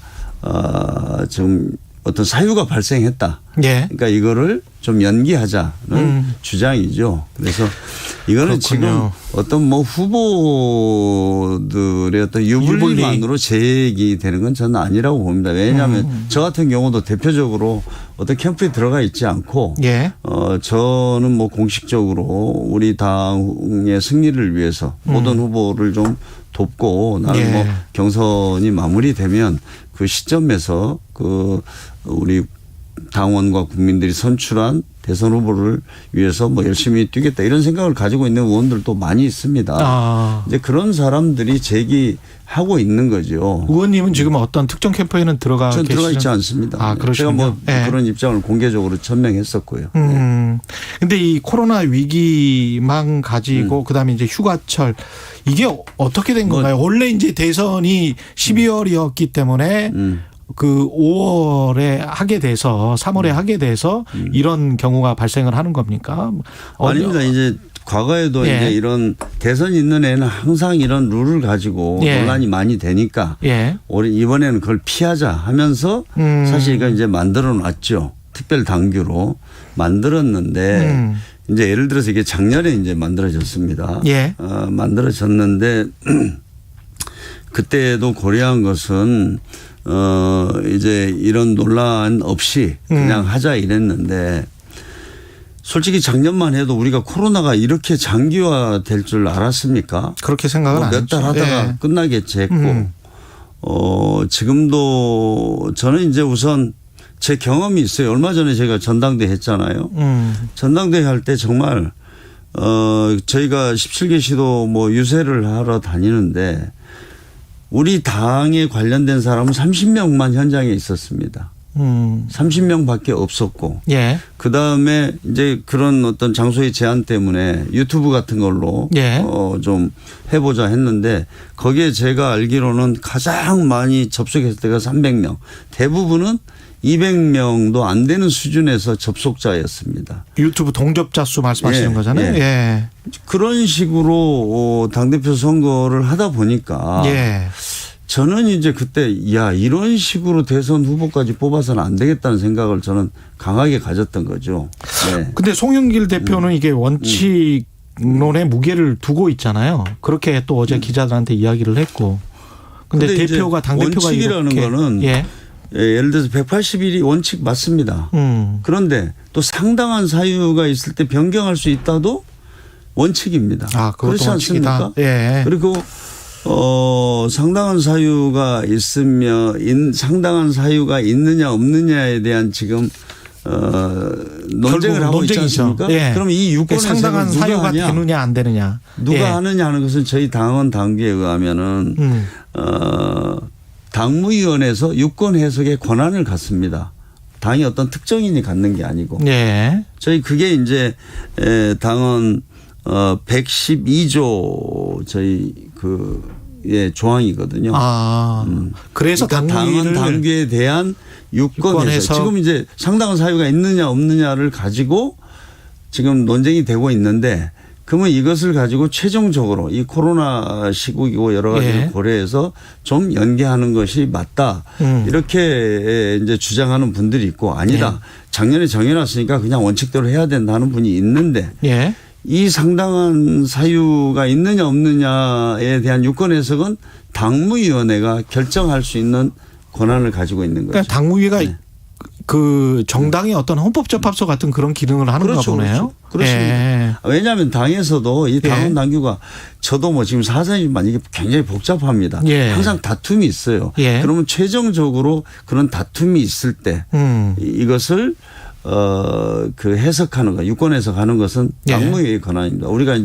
좀 어떤 사유가 발생했다. 예. 그러니까 이거를 좀 연기하자는 주장이죠. 그래서 이거는 그렇군요. 지금 어떤 뭐 후보들의 어떤 유불리만으로 제기되는 건 저는 아니라고 봅니다. 왜냐하면 저 같은 경우도 대표적으로 어떤 캠프에 들어가 있지 않고 예. 저는 뭐 공식적으로 우리 당의 승리를 위해서 모든 후보를 좀 돕고 나는 예. 뭐 경선이 마무리되면 그 시점에서 그 우리 당원과 국민들이 선출한 대선 후보를 위해서 뭐 열심히 뛰겠다 이런 생각을 가지고 있는 의원들도 많이 있습니다. 이제 그런 사람들이 제기하고 있는 거죠. 의원님은 지금 어떤 특정 캠프에는 들어가 전 들어가 있지 계시는- 않습니다. 그러시군요. 제가 뭐 예. 그런 입장을 공개적으로 천명했었고요. 근데 이 코로나 위기만 가지고 그다음에 이제 휴가철 이게 어떻게 된 건가요? 원래 이제 대선이 12월이었기 때문에 그 5월에 하게 돼서 3월에 하게 돼서 이런 경우가 발생을 하는 겁니까? 아닙니다. 이제 과거에도 예. 이제 이런 대선이 있는 애는 항상 이런 룰을 가지고 예. 논란이 많이 되니까 예. 올해 이번에는 그걸 피하자 하면서 사실 이거 이제 만들어 놨죠. 특별 당규로 만들었는데 이제 예를 들어서 이게 작년에 이제 만들어졌습니다. 예. 만들어졌는데 그때도 고려한 것은 이제 이런 논란 없이 그냥 하자 이랬는데 솔직히 작년만 해도 우리가 코로나가 이렇게 장기화될 줄 알았습니까? 그렇게 생각은 안 몇 달 했죠. 하다가 예. 끝나겠지 했고 지금도 저는 이제 우선 제 경험이 있어요. 얼마 전에 제가 전당대 했잖아요. 전당대 할 때 정말 저희가 17개 시도 뭐 유세를 하러 다니는데 우리 당에 관련된 사람은 30명만 현장에 있었습니다. 30명밖에 없었고, 예. 그 다음에 이제 그런 어떤 장소의 제한 때문에 유튜브 같은 걸로 예. 좀 해보자 했는데 거기에 제가 알기로는 가장 많이 접속했을 때가 300명, 대부분은 200명도 안 되는 수준에서 접속자였습니다. 유튜브 동접자 수 말씀하시는 예, 거잖아요. 예. 예. 그런 식으로 당대표 선거를 하다 보니까 예. 저는 이제 그때 이런 식으로 대선 후보까지 뽑아서는 안 되겠다는 생각을 저는 강하게 가졌던 거죠. 네. 근데 송영길 대표는 이게 원칙론에 무게를 두고 있잖아요. 그렇게 또 어제 기자들한테 이야기를 했고. 근데 대표가 당대표가 원칙이라는 이렇게 거는 예를 들어서 180일이 원칙 맞습니다. 그런데 또 상당한 사유가 있을 때 변경할 수 있다도 원칙입니다. 그렇지 않습니까? 예. 그리고 상당한 사유가 있으면 상당한 사유가 있느냐 없느냐에 대한 지금 논쟁을 하고 있지 않습니까? 예. 그럼 이 유권의 상당한 누가 사유가 하냐? 되느냐 안 되느냐. 누가 하느냐 하는 것은 저희 당원 당규에 의하면은 당무위원회에서 유권 해석의 권한을 갖습니다. 당이 어떤 특정인이 갖는 게 아니고. 예. 저희 그게 이제 당원 112조 저희 조항이거든요. 그래서 그러니까 당원 당규에 대한 유권 해석. 지금 이제 상당한 사유가 있느냐 없느냐를 가지고 지금 논쟁이 되고 있는데 그러면 이것을 가지고 최종적으로 이 코로나 시국이고 여러 가지를 고려해서 좀 연계하는 것이 맞다. 이렇게 이제 주장하는 분들이 있고 아니다. 작년에 정해놨으니까 그냥 원칙대로 해야 된다는 분이 있는데 이 상당한 사유가 있느냐 없느냐에 대한 유권 해석은 당무위원회가 결정할 수 있는 권한을 가지고 있는 거죠. 그러니까 당무위가 그 정당의 어떤 헌법재판소 같은 그런 기능을 하는가 보네요. 그렇습니다. 왜냐하면 당에서도 이 당원 당규가 저도 뭐 지금 사정이지만 이게 굉장히 복잡합니다. 항상 다툼이 있어요. 그러면 최종적으로 그런 다툼이 있을 때 이것을 그 해석하는 거, 유권 해석하는 것은 당무위의 권한입니다. 우리가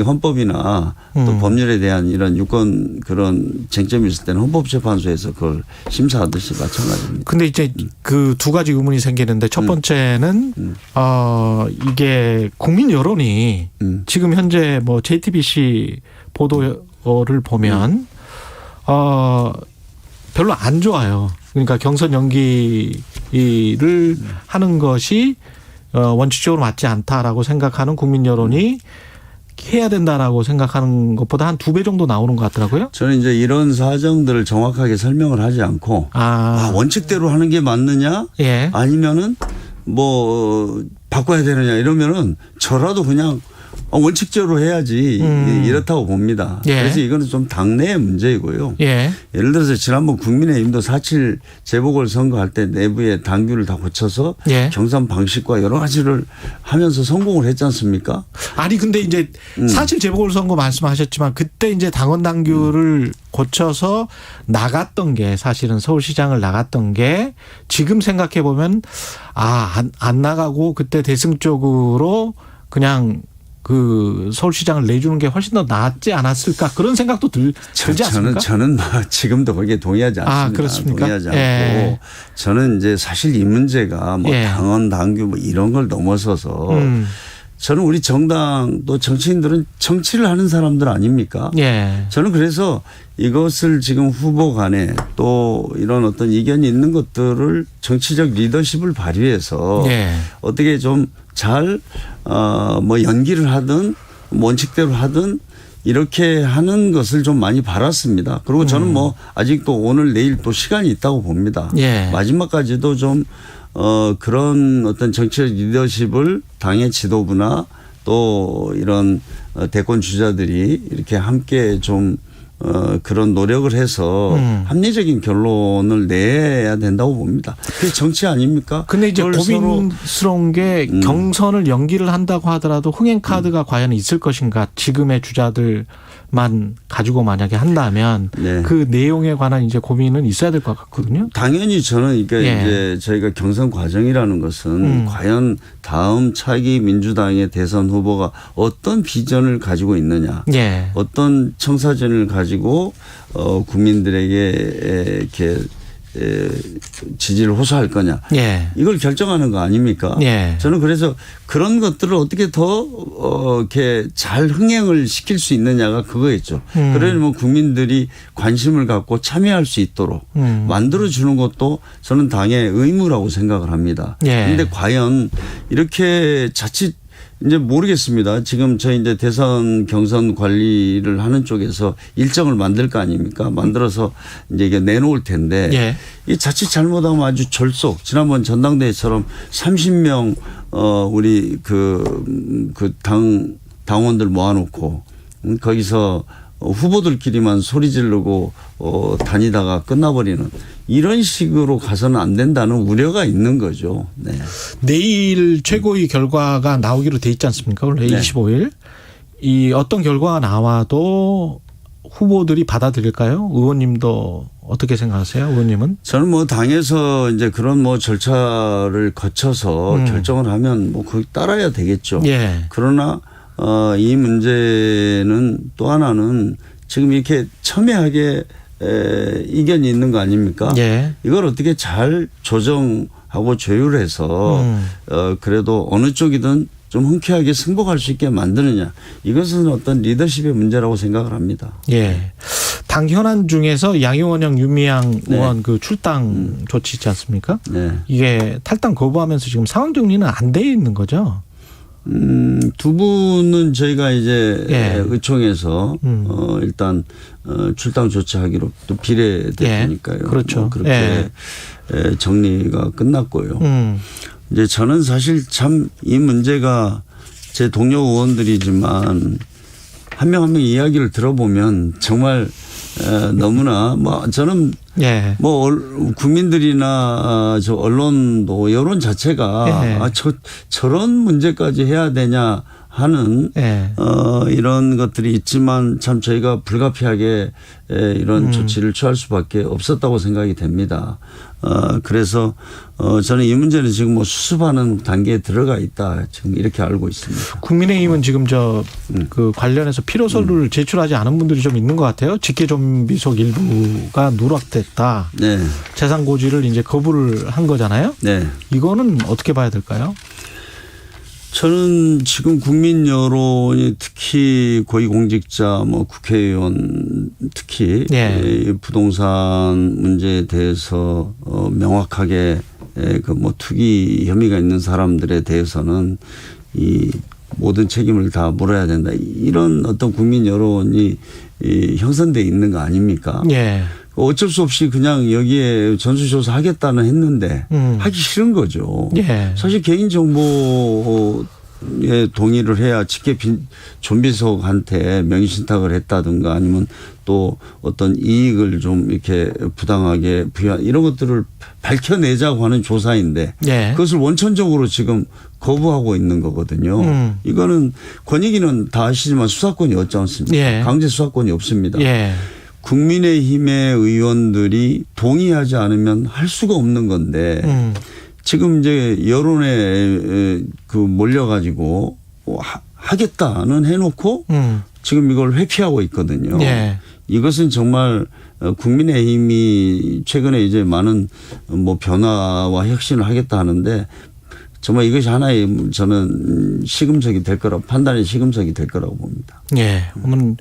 헌법이나 또 법률에 대한 이런 유권 그런 쟁점이 있을 때는 헌법재판소에서 그걸 심사하듯이 마찬가지입니다. 근데 이제 그 두 가지 의문이 생기는데 첫 번째는 이게 국민 여론이 지금 현재 뭐 JTBC 보도를 보면 별로 안 좋아요. 그러니까 경선 연기를 하는 것이 원칙적으로 맞지 않다라고 생각하는 국민 여론이 해야 된다라고 생각하는 것보다 한 2배 정도 나오는 것 같더라고요. 저는 이제 이런 사정들을 정확하게 설명을 하지 않고 원칙대로 하는 게 맞느냐 예. 아니면은 뭐 바꿔야 되느냐 이러면은 저라도 그냥 원칙적으로 해야지 이렇다고 봅니다. 예. 그래서 이거는 좀 당내의 문제이고요. 예. 예를 들어서 지난번 국민의힘도 4.7 재보궐선거할 때 내부의 당규를 다 고쳐서 예. 경선 방식과 여러 가지를 하면서 성공을 했지 않습니까? 아니 근데 이제 사실 재보궐선거 말씀하셨지만 그때 이제 당원 당규를 고쳐서 나갔던 게 사실은 서울시장을 나갔던 게 지금 생각해 보면 안 나가고 그때 대승 쪽으로 그냥 그 서울시장을 내주는 게 훨씬 더 낫지 않았을까 그런 생각도 들지 않습니까? 저는 지금도 거기에 동의하지 않습니다. 그렇습니까? 동의하지 않고 예. 저는 이제 사실 이 문제가 뭐 예. 당원 당규 뭐 이런 걸 넘어서서 저는 우리 정당 또 정치인들은 정치를 하는 사람들 아닙니까? 예. 저는 그래서 이것을 지금 후보 간에 또 이런 어떤 이견이 있는 것들을 정치적 리더십을 발휘해서 예. 어떻게 좀 잘 뭐 연기를 하든 원칙대로 하든 이렇게 하는 것을 좀 많이 바랐습니다. 그리고 저는 뭐 아직도 오늘 내일 또 시간이 있다고 봅니다. 예. 마지막까지도 좀 그런 어떤 정치적 리더십을 당의 지도부나 또 이런 대권 주자들이 이렇게 함께 좀 그런 노력을 해서 합리적인 결론을 내야 된다고 봅니다. 그게 정치 아닙니까? 근데 이제 고민스러운 게 경선을 연기를 한다고 하더라도 흥행 카드가 과연 있을 것인가 지금의 주자들만 가지고 만약에 한다면 네. 그 내용에 관한 이제 고민은 있어야 될 것 같거든요. 당연히 저는 이게 예. 이제 저희가 경선 과정이라는 것은 과연 다음 차기 민주당의 대선 후보가 어떤 비전을 가지고 있느냐, 예. 어떤 청사진을 가지고 국민들에게 이렇게 지지를 호소할 거냐, 예. 이걸 결정하는 거 아닙니까? 예. 저는 그래서 그런 것들을 어떻게 더 이렇게 잘 흥행을 시킬 수 있느냐가 그거였죠. 그러면 국민들이 관심을 갖고 참여할 수 있도록 만들어주는 것도 저는 당의 의무라고 생각을 합니다. 그런데 예. 과연 이렇게 자칫 이제 모르겠습니다. 지금 저희 이제 대선 경선 관리를 하는 쪽에서 일정을 만들 거 아닙니까? 만들어서 이제 이게 내놓을 텐데 예. 이 자칫 잘못하면 아주 졸속 지난번 전당대회처럼 30명 우리 그 당원들 모아놓고 거기서 후보들끼리만 소리 지르고 다니다가 끝나버리는 이런 식으로 가서는 안 된다는 우려가 있는 거죠. 네. 내일 최고위 결과가 나오기로 돼 있지 않습니까? 원래 네. 25일. 이 어떤 결과가 나와도 후보들이 받아들일까요? 의원님도 어떻게 생각하세요? 의원님은? 저는 뭐 당에서 이제 그런 뭐 절차를 거쳐서 결정을 하면 뭐 그 따라야 되겠죠. 예. 그러나 이 문제는 또 하나는 지금 이렇게 첨예하게 이견이 있는 거 아닙니까? 예. 이걸 어떻게 잘 조정하고 조율해서 그래도 어느 쪽이든 좀 흔쾌하게 승복할 수 있게 만드느냐. 이것은 어떤 리더십의 문제라고 생각을 합니다. 예. 당 현안 중에서 양용원형 윤미향 네. 의원 그 출당 조치 있지 않습니까? 네. 이게 탈당 거부하면서 지금 상황 정리는 안 돼 있는 거죠? 두 분은 저희가 이제 예. 의총에서 일단 출당 조치하기로 또 비례대표니까요. 예. 그렇죠. 뭐 그렇게 예. 정리가 끝났고요. 이제 저는 사실 참 이 문제가 제 동료 의원들이지만 한 명 한 명 이야기를 들어보면 정말 너무나 뭐 저는 예. 뭐 국민들이나 저 언론도 여론 자체가 예. 저런 문제까지 해야 되냐 하는 예. 이런 것들이 있지만 참 저희가 불가피하게 이런 조치를 취할 수밖에 없었다고 생각이 됩니다. 그래서 저는 이 문제는 지금 뭐 수습하는 단계에 들어가 있다 지금 이렇게 알고 있습니다. 국민의힘은 지금 그 관련해서 필요서를 제출하지 않은 분들이 좀 있는 것 같아요. 직계존비속 일부가 누락됐다. 네. 재산 고지를 이제 거부를 한 거잖아요. 네. 이거는 어떻게 봐야 될까요? 저는 지금 국민 여론이 특히 고위공직자 뭐 국회의원 특히 예. 부동산 문제에 대해서 명확하게 그 뭐 투기 혐의가 있는 사람들에 대해서는 이 모든 책임을 다 물어야 된다. 이런 어떤 국민 여론이 형성돼 있는 거 아닙니까? 예. 어쩔 수 없이 그냥 여기에 전수조사 하겠다는 했는데 하기 싫은 거죠. 예. 사실 개인정보에 동의를 해야 직계 존비속한테 명의신탁을 했다든가 아니면 또 어떤 이익을 좀 이렇게 부당하게 부여한 이런 것들을 밝혀내자고 하는 조사인데 예. 그것을 원천적으로 지금 거부하고 있는 거거든요. 이거는 권익위는 다 아시지만 수사권이 없지 않습니까? 예. 강제 수사권이 없습니다. 예. 국민의힘의 의원들이 동의하지 않으면 할 수가 없는 건데 지금 이제 여론에 몰려가지고 하겠다는 해놓고 지금 이걸 회피하고 있거든요. 예. 이것은 정말 국민의힘이 최근에 이제 많은 뭐 변화와 혁신을 하겠다 하는데 정말 이것이 하나의 저는 시금석이 될 거라고 판단의 시금석이 될 거라고 봅니다. 예. 오늘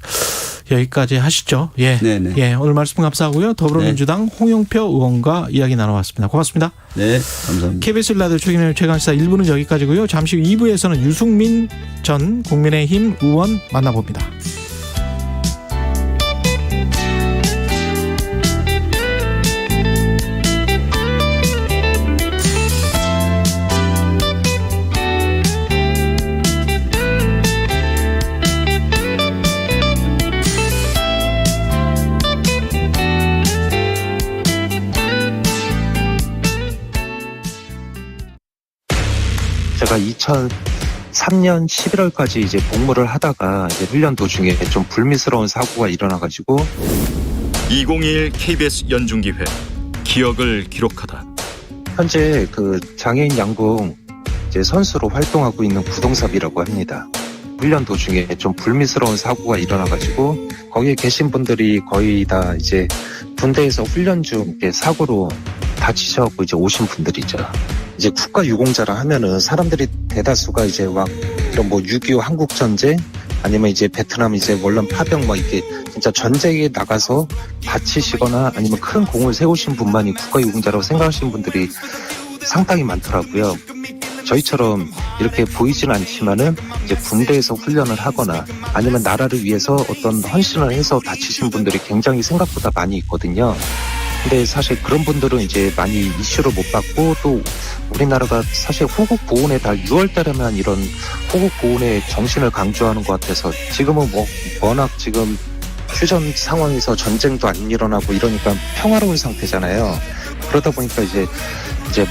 여기까지 하시죠. 예. 네네. 예. 오늘 말씀 감사하고요. 더불어민주당 홍영표 의원과 이야기 나눠봤습니다. 고맙습니다. 네. 감사합니다. KBS 라디오 최경영의 최강시사 1부는 여기까지고요. 잠시 후 2부에서는 유승민 전 국민의힘 의원 만나봅니다. 제가 2003년 11월까지 이제 복무를 하다가 이제 훈련 도중에 좀 불미스러운 사고가 일어나가지고 2021 KBS 연중기회 기억을 기록하다. 현재 그 장애인 양궁 이제 선수로 활동하고 있는 구동섭이라고 합니다. 훈련 도중에 좀 불미스러운 사고가 일어나가지고 거기에 계신 분들이 거의 다 이제 군대에서 훈련 중 사고로 다치셔갖고 이제 오신 분들이죠. 이제 국가유공자라 하면은 사람들이 대다수가 이제 막 이런 뭐 6.25 한국전쟁 아니면 이제 베트남 이제 원룸 파병 막 이렇게 진짜 전쟁에 나가서 다치시거나 아니면 큰 공을 세우신 분만이 국가유공자라고 생각하시는 분들이 상당히 많더라고요. 저희처럼 이렇게 보이지는 않지만은 이제 군대에서 훈련을 하거나 아니면 나라를 위해서 어떤 헌신을 해서 다치신 분들이 굉장히 생각보다 많이 있거든요. 근데 사실 그런 분들은 이제 많이 이슈를 못 받고 또 우리나라가 사실 호국 보훈의 달 6월 달에만 이런 호국 보훈의 정신을 강조하는 것 같아서 지금은 뭐 워낙 지금 휴전 상황에서 전쟁도 안 일어나고 이러니까 평화로운 상태잖아요. 그러다 보니까 이제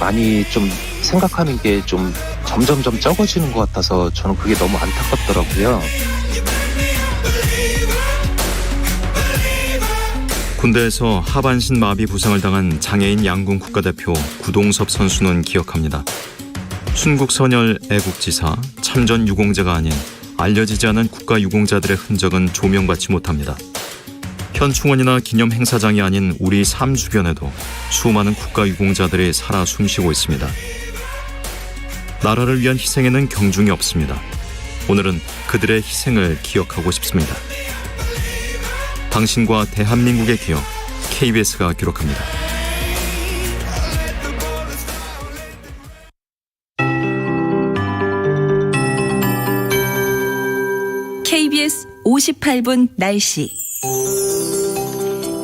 많이 좀 생각하는 게 좀 점점점 적어지는 것 같아서 저는 그게 너무 안타깝더라고요. 군대에서 하반신 마비 부상을 당한 장애인 양궁 국가대표 구동섭 선수는 기억합니다. 순국선열 애국지사, 참전 유공자가 아닌 알려지지 않은 국가유공자들의 흔적은 조명받지 못합니다. 현충원이나 기념 행사장이 아닌 우리 삶 주변에도 수많은 국가유공자들이 살아 숨쉬고 있습니다. 나라를 위한 희생에는 경중이 없습니다. 오늘은 그들의 희생을 기억하고 싶습니다. 당신과 대한민국의 기억, KBS가 기록합니다. KBS 58분 날씨.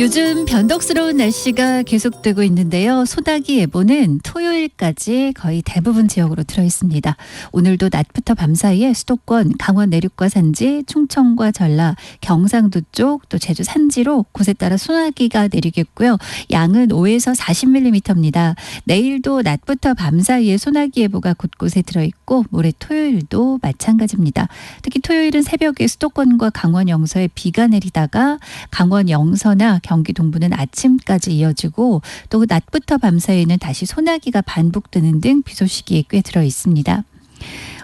요즘 변덕스러운 날씨가 계속되고 있는데요. 소나기 예보는 토요일까지 거의 대부분 지역으로 들어있습니다. 오늘도 낮부터 밤 사이에 수도권, 강원 내륙과 산지, 충청과 전라, 경상도 쪽, 또 제주 산지로 곳에 따라 소나기가 내리겠고요. 양은 5에서 40mm입니다. 내일도 낮부터 밤 사이에 소나기 예보가 곳곳에 들어있고 모레 토요일도 마찬가지입니다. 특히 토요일은 새벽에 수도권과 강원 영서에 비가 내리다가 강원 영서나 경기 동부는 아침까지 이어지고 또 낮부터 밤 사이에는 다시 소나기가 반복되는 등 비 소식이 꽤 들어 있습니다.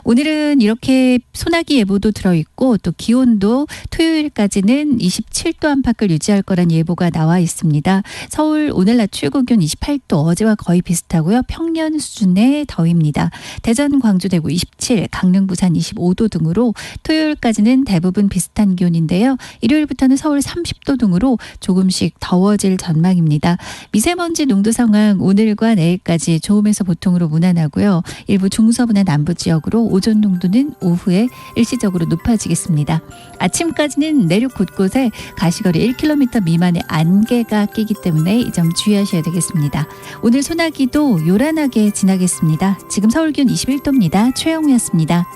오늘은 이렇게 소나기 예보도 들어있고 또 기온도 토요일까지는 27도 안팎을 유지할 거란 예보가 나와 있습니다. 서울 오늘 낮 최고 기온 28도 어제와 거의 비슷하고요. 평년 수준의 더위입니다. 대전, 광주, 대구 27, 강릉, 부산 25도 등으로 토요일까지는 대부분 비슷한 기온인데요. 일요일부터는 서울 30도 등으로 조금씩 더워질 전망입니다. 미세먼지 농도 상황 오늘과 내일까지 좋음에서 보통으로 무난하고요. 일부 중서부나 남부 지역으로 오존 농도는 오후에 일시적으로 높아지겠습니다. 아침까지는 내륙 곳곳에 가시거리 1km 미만의 안개가 끼기 때문에 이 점 주의하셔야 되겠습니다. 오늘 소나기도 요란하게 지나겠습니다. 지금 서울 기온 21도입니다. 최영우였습니다.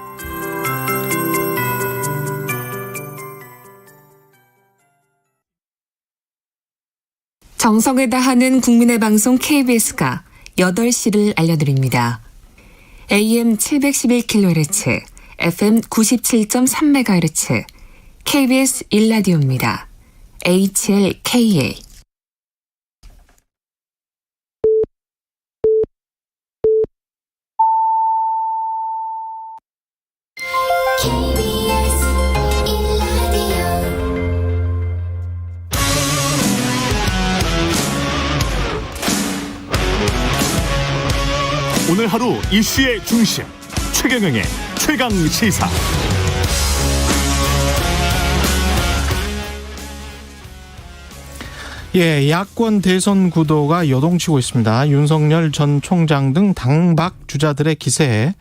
정성을 다하는 국민의 방송 KBS가 8시를 알려드립니다. AM 711kHz, FM 97.3MHz, KBS 1라디오입니다. HLKA. 오늘 하루 이슈의 중심 최경영의 최강 시사. 예, 야권 대선 구도가 요동치고 있습니다. 윤석열 전 총장 등 당박 주자들의 기세에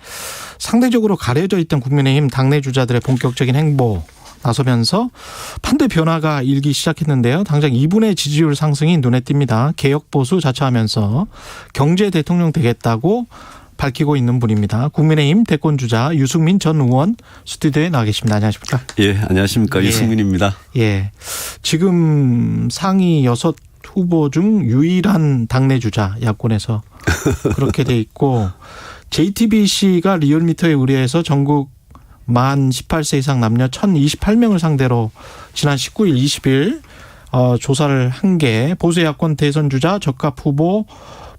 상대적으로 가려져 있던 국민의힘 당내 주자들의 본격적인 행보 나서면서 판대 변화가 일기 시작했는데요. 당장 이분의 지지율 상승이 눈에 띕니다. 개혁보수 자처하면서 경제 대통령 되겠다고 밝히고 있는 분입니다. 국민의힘 대권주자 유승민 전 의원 스튜디오에 나와 계십니다. 안녕하십니까? 예, 안녕하십니까? 예. 유승민입니다. 예, 지금 상위 6 후보 중 유일한 당내 주자 야권에서 그렇게 돼 있고 JTBC가 리얼미터에 의뢰해서 전국 만 18세 이상 남녀 1,028명을 상대로 지난 19일, 20일 조사를 한 게 보수 야권 대선 주자 적합 후보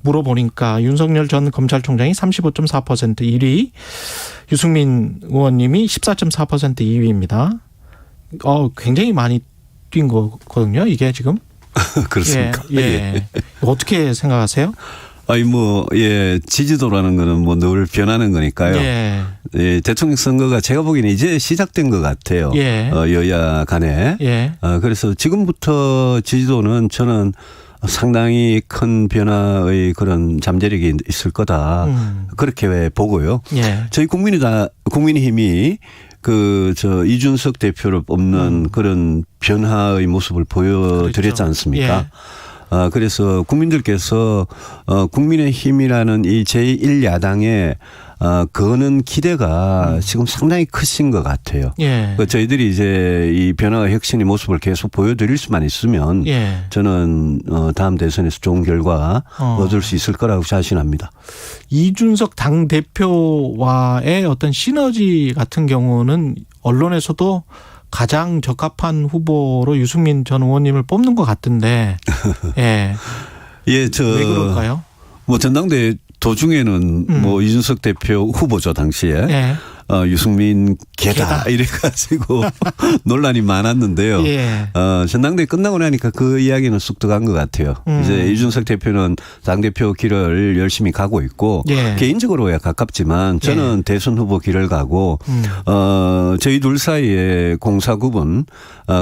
물어보니까 윤석열 전 검찰총장이 35.4% 1위, 유승민 의원님이 14.4% 2위입니다. 굉장히 많이 뛴 거거든요. 이게 지금. 그렇습니까? 예, 예. 어떻게 생각하세요? 아니 예, 지지도라는 거는 늘 변하는 거니까요. 예. 예, 대통령 선거가 제가 보기에는 이제 시작된 것 같아요. 예. 여야 간에. 예. 그래서 지금부터 지지도는 저는 상당히 큰 변화의 그런 잠재력이 있을 거다. 그렇게 보고요. 예. 저희 국민의힘이 이준석 대표를 뽑는 그런 변화의 모습을 보여드렸지 그렇죠. 않습니까? 예. 그래서 국민들께서 국민의힘이라는 이 제1야당에 거는 기대가 지금 상당히 크신 것 같아요. 예. 저희들이 이제 이 변화와 혁신의 모습을 계속 보여드릴 수만 있으면 예. 저는 다음 대선에서 좋은 결과 얻을 수 있을 거라고 자신합니다. 이준석 당대표와의 어떤 시너지 같은 경우는 언론에서도 가장 적합한 후보로 유승민 전 의원님을 뽑는 것 같은데, 예. 예, 왜 그럴까요? 전당대회 도중에는 이준석 대표 후보죠, 당시에. 예. 유승민 개다 이래가지고 논란이 많았는데요. 예. 전당대회 끝나고 나니까 그 이야기는 쑥 들어간 것 같아요. 이제 이준석 대표는 당대표 길을 열심히 가고 있고 예. 개인적으로야 가깝지만 저는 예. 대선 후보 길을 가고 저희 둘 사이에 공사구분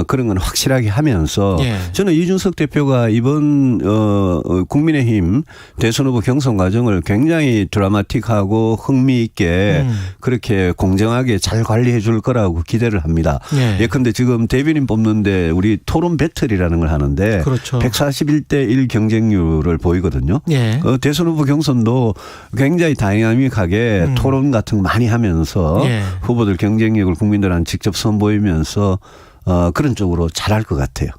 그런 건 확실하게 하면서 예. 저는 이준석 대표가 이번 국민의힘 대선 후보 경선 과정을 굉장히 드라마틱하고 흥미있게 그렇게 공정하게 잘 관리해 줄 거라고 기대를 합니다. 예. 예컨대 지금 대변인 뽑는데 우리 토론 배틀이라는 걸 하는데 그렇죠. 141대 1 경쟁률을 보이거든요. 예. 대선 후보 경선도 굉장히 다이나믹하게 토론 같은 거 많이 하면서 예. 후보들 경쟁력을 국민들한테 직접 선보이면서 그런 쪽으로 잘할 것 같아요.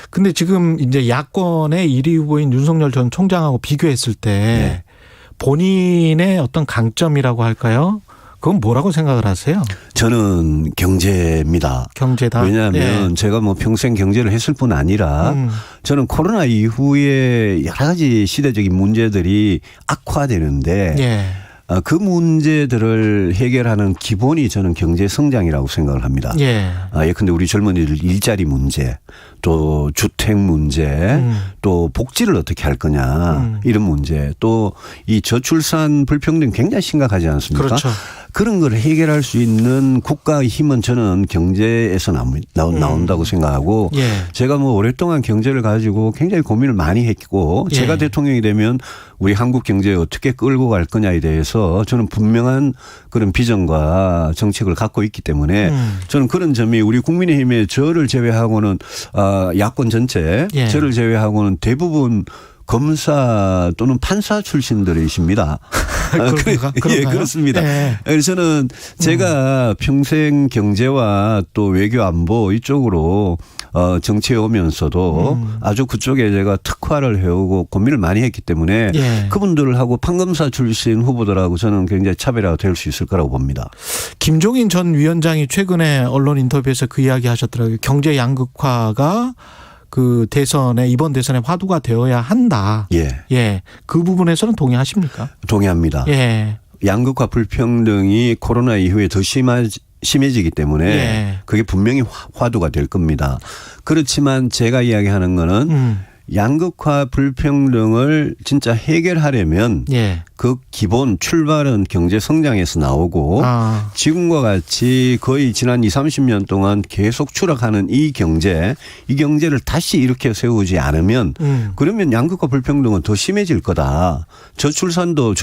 근데 지금 이제 야권의 1위 후보인 윤석열 전 총장하고 비교했을 때 네. 본인의 어떤 강점이라고 할까요? 그건 뭐라고 생각을 하세요? 저는 경제입니다. 경제다. 왜냐하면 예. 제가 경제를 경제를 했을 뿐 아니라 저는 코로나 이후에 여러 가지 시대적인 문제들이 악화되는데 예. 그 문제들을 해결하는 기본이 저는 경제 성장이라고 생각을 합니다. 예. 예컨대 우리 젊은이들 일자리 문제, 또 주택 문제, 또 복지를 어떻게 할 거냐 이런 문제, 또 이 저출산 불평등 굉장히 심각하지 않습니까? 그렇죠. 그런 걸 해결할 수 있는 국가의 힘은 저는 경제에서 나온다고 생각하고 예. 제가 뭐 오랫동안 경제를 가지고 굉장히 고민을 많이 했고 예. 제가 대통령이 되면 우리 한국 경제에 어떻게 끌고 갈 거냐에 대해서 저는 분명한 그런 비전과 정책을 갖고 있기 때문에 저는 그런 점이 우리 국민의힘의 저를 제외하고는 야권 전체 예. 저를 제외하고는 대부분 검사 또는 판사 출신들이십니다. 그런가요? 예, 그렇습니다. 네. 그래서 저는 제가 평생 경제와 또 외교 안보 이쪽으로 정치해 오면서도 아주 그쪽에 제가 특화를 해오고 고민을 많이 했기 때문에 예. 그분들하고 판검사 출신 후보들하고 저는 굉장히 차별화가 될 수 있을 거라고 봅니다. 김종인 전 위원장이 최근에 언론 인터뷰에서 그 이야기 하셨더라고요. 경제 양극화가 그 이번 대선에 화두가 되어야 한다. 예. 예. 그 부분에서는 동의하십니까? 동의합니다. 예. 양극화 불평등이 코로나 이후에 더 심해지기 때문에 예. 그게 분명히 화두가 될 겁니다. 그렇지만 제가 이야기하는 거는 양극화 불평등을 진짜 해결하려면 예. 그 기본 출발은 경제 성장에서 나오고 지금과 같이 거의 지난 20-30년 동안 계속 추락하는 이 경제를 다시 일으켜 세우지 않으면 그러면 양극화 불평등은 더 심해질 거다. 저출생도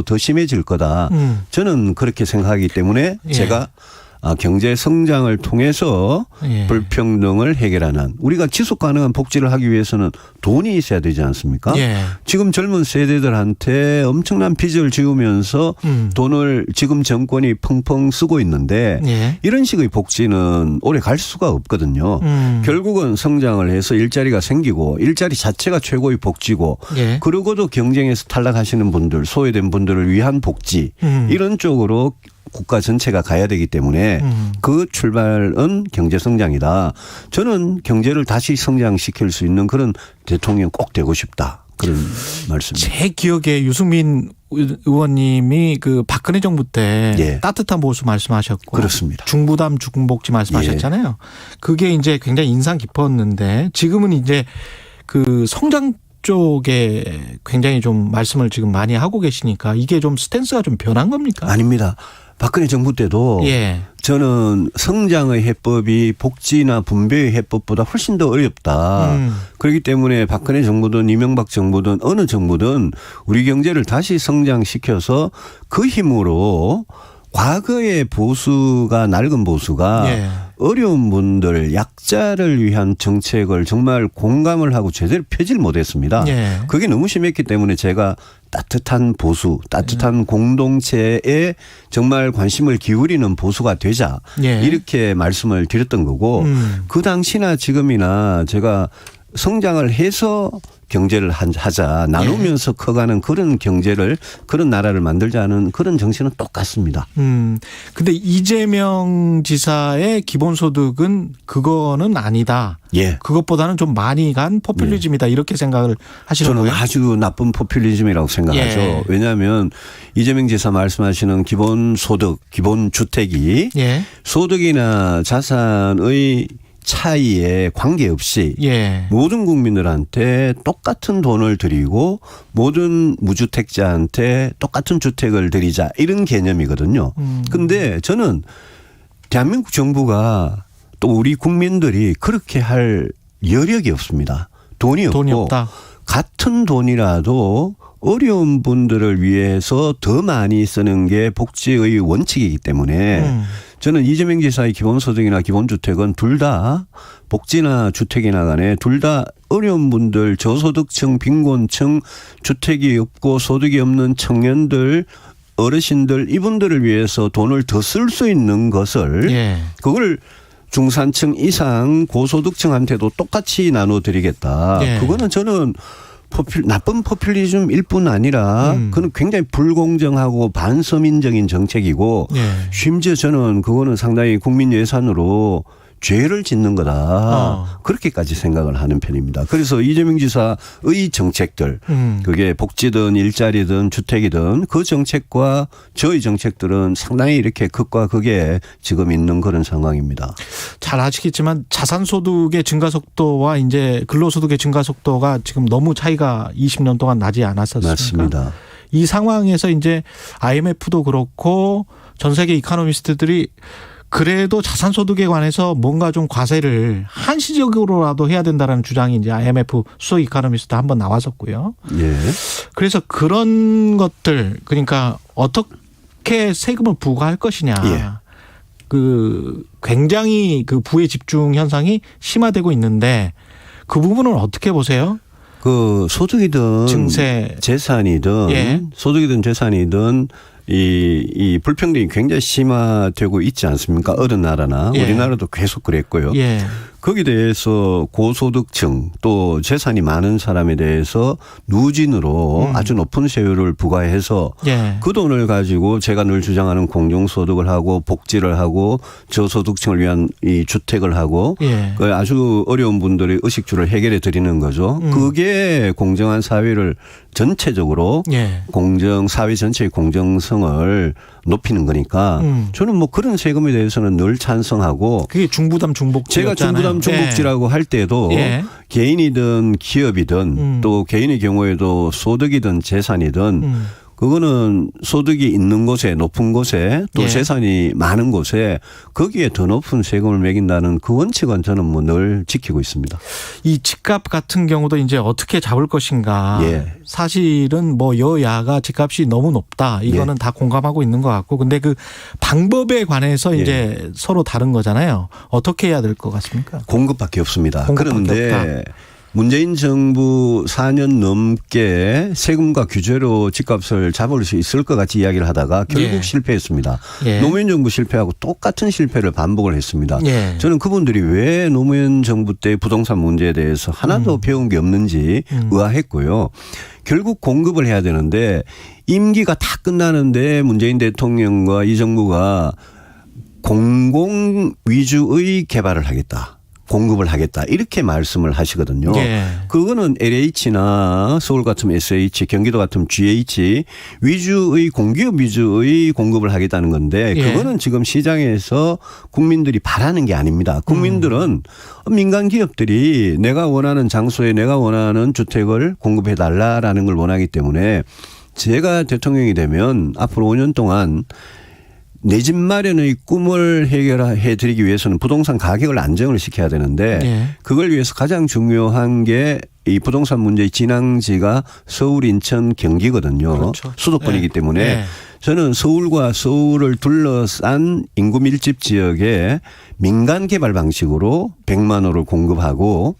더 심해질 거다. 저는 그렇게 생각하기 때문에 예. 제가 경제 성장을 통해서 예. 불평등을 해결하는 우리가 지속 가능한 복지를 하기 위해서는 돈이 있어야 되지 않습니까? 예. 지금 젊은 세대들한테 엄청난 빚을 지우면서 돈을 지금 정권이 펑펑 쓰고 있는데 예. 이런 식의 복지는 오래 갈 수가 없거든요. 결국은 성장을 해서 일자리가 생기고 일자리 자체가 최고의 복지고 예. 그러고도 경쟁에서 탈락하시는 분들 소외된 분들을 위한 복지 이런 쪽으로 국가 전체가 가야 되기 때문에 그 출발은 경제 성장이다. 저는 경제를 다시 성장시킬 수 있는 그런 대통령 꼭 되고 싶다. 그런 말씀입니다. 제 기억에 유승민 의원님이 그 박근혜 정부 때 예. 따뜻한 보수 말씀하셨고 그렇습니다. 중부담 중복지 말씀하셨잖아요. 예. 그게 이제 굉장히 인상 깊었는데 지금은 이제 그 성장 쪽에 굉장히 좀 말씀을 지금 많이 하고 계시니까 이게 좀 스탠스가 좀 변한 겁니까? 아닙니다. 박근혜 정부 때도 예. 저는 성장의 해법이 복지나 분배의 해법보다 훨씬 더 어렵다. 그렇기 때문에 박근혜 정부든 이명박 정부든 어느 정부든 우리 경제를 다시 성장시켜서 그 힘으로 과거의 보수가 낡은 보수가 예. 어려운 분들 약자를 위한 정책을 정말 공감을 하고 제대로 펴질 못했습니다. 예. 그게 너무 심했기 때문에 제가 따뜻한 보수, 따뜻한 공동체에 정말 관심을 기울이는 보수가 되자 예. 이렇게 말씀을 드렸던 거고 그 당시나 지금이나 제가 성장을 해서 경제를 하자 나누면서 커가는 그런 경제를 그런 나라를 만들자는 그런 정신은 똑같습니다. 근데 이재명 지사의 기본소득은 그거는 아니다. 예. 그것보다는 좀 많이 간 포퓰리즘이다. 이렇게 생각을 하시는 저는 거예요? 아주 나쁜 포퓰리즘이라고 생각하죠. 예. 왜냐하면 이재명 지사 말씀하시는 기본소득, 기본주택이 예. 소득이나 자산의 차이에 관계없이 예. 모든 국민들한테 똑같은 돈을 드리고 모든 무주택자한테 똑같은 주택을 드리자 이런 개념이거든요. 그런데 저는 대한민국 정부가 또 우리 국민들이 그렇게 할 여력이 없습니다. 돈이 없다. 같은 돈이라도 어려운 분들을 위해서 더 많이 쓰는 게 복지의 원칙이기 때문에 저는 이재명 지사의 기본소득이나 기본주택은 둘 다 복지나 주택이나 간에 둘 다 어려운 분들 저소득층 빈곤층 주택이 없고 소득이 없는 청년들 어르신들 이분들을 위해서 돈을 더 쓸 수 있는 것을 예. 그걸 중산층 이상 고소득층한테도 똑같이 나눠드리겠다. 예. 그거는 저는 나쁜 포퓰리즘일 뿐 아니라 그건 굉장히 불공정하고 반서민적인 정책이고 예. 심지어 저는 그거는 상당히 국민 예산으로 죄를 짓는 거다. 그렇게까지 생각을 하는 편입니다. 그래서 이재명 지사의 정책들 그게 복지든 일자리든 주택이든 그 정책과 저희 정책들은 상당히 이렇게 극과 극에 지금 있는 그런 상황입니다. 자, 잘 아시겠지만 자산소득의 증가 속도와 이제 근로소득의 증가 속도가 지금 너무 차이가 20년 동안 나지 않았었습니까? 맞습니다. 이 상황에서 이제 IMF도 그렇고 전 세계 이코노미스트들이 그래도 자산소득에 관해서 뭔가 좀 과세를 한시적으로라도 해야 된다라는 주장이 이제 IMF 수석 이코노미스트 한번 나왔었고요. 예. 그래서 그런 것들 그러니까 어떻게 세금을 부과할 것이냐. 예. 그 굉장히 그 부의 집중 현상이 심화되고 있는데 그 부분은 어떻게 보세요? 그 소득이든 증세 재산이든 예. 소득이든 재산이든 이 불평등이 굉장히 심화되고 있지 않습니까? 어느 나라나 예. 우리나라도 계속 그랬고요. 예. 거기에 대해서 고소득층 또 재산이 많은 사람에 대해서 누진으로 아주 높은 세율을 부과해서 예. 그 돈을 가지고 제가 늘 주장하는 공정소득을 하고 복지를 하고 저소득층을 위한 이 주택을 하고 예. 그 아주 어려운 분들의 의식주를 해결해 드리는 거죠. 그게 공정한 사회를 전체적으로 예. 사회 전체의 공정성을 높이는 거니까 저는 뭐 그런 세금에 대해서는 늘 찬성하고 그게 중부담 중복지 제가 중부담 중복지라고 할 때도 예. 개인이든 기업이든 또 개인의 경우에도 소득이든 재산이든 그거는 소득이 있는 곳에 높은 곳에 또 예. 재산이 많은 곳에 거기에 더 높은 세금을 매긴다는 그 원칙은 저는 뭐 늘 지키고 있습니다. 이 집값 같은 경우도 이제 어떻게 잡을 것인가. 예. 사실은 뭐 여야가 집값이 너무 높다. 이거는 예. 다 공감하고 있는 것 같고. 근데 그 방법에 관해서 예. 이제 서로 다른 거잖아요. 어떻게 해야 될 것 같습니까? 공급밖에 없습니다. 공급밖에 그런데 없다. 문재인 정부 4년 넘게 세금과 규제로 집값을 잡을 수 있을 것 같이 이야기를 하다가 결국 예. 실패했습니다. 예. 노무현 정부 실패하고 똑같은 실패를 반복을 했습니다. 예. 저는 그분들이 왜 노무현 정부 때 부동산 문제에 대해서 하나도 배운 게 없는지 의아했고요. 결국 공급을 해야 되는데 임기가 다 끝나는데 문재인 대통령과 이 정부가 공공 위주의 개발을 하겠다. 공급을 하겠다 이렇게 말씀을 하시거든요. 예. 그거는 LH나 서울 같은 SH, 경기도 같은 GH 위주의 공기업 위주의 공급을 하겠다는 건데 예. 그거는 지금 시장에서 국민들이 바라는 게 아닙니다. 국민들은 민간 기업들이 내가 원하는 장소에 내가 원하는 주택을 공급해 달라라는 걸 원하기 때문에 제가 대통령이 되면 앞으로 5년 동안 내 집 마련의 꿈을 해결해 드리기 위해서는 부동산 가격을 안정을 시켜야 되는데 예. 그걸 위해서 가장 중요한 게 이 부동산 문제의 진앙지가 서울, 인천, 경기거든요. 그렇죠. 수도권이기 예. 때문에 예. 저는 서울과 서울을 둘러싼 인구 밀집 지역에 민간 개발 방식으로 100만 호를 공급하고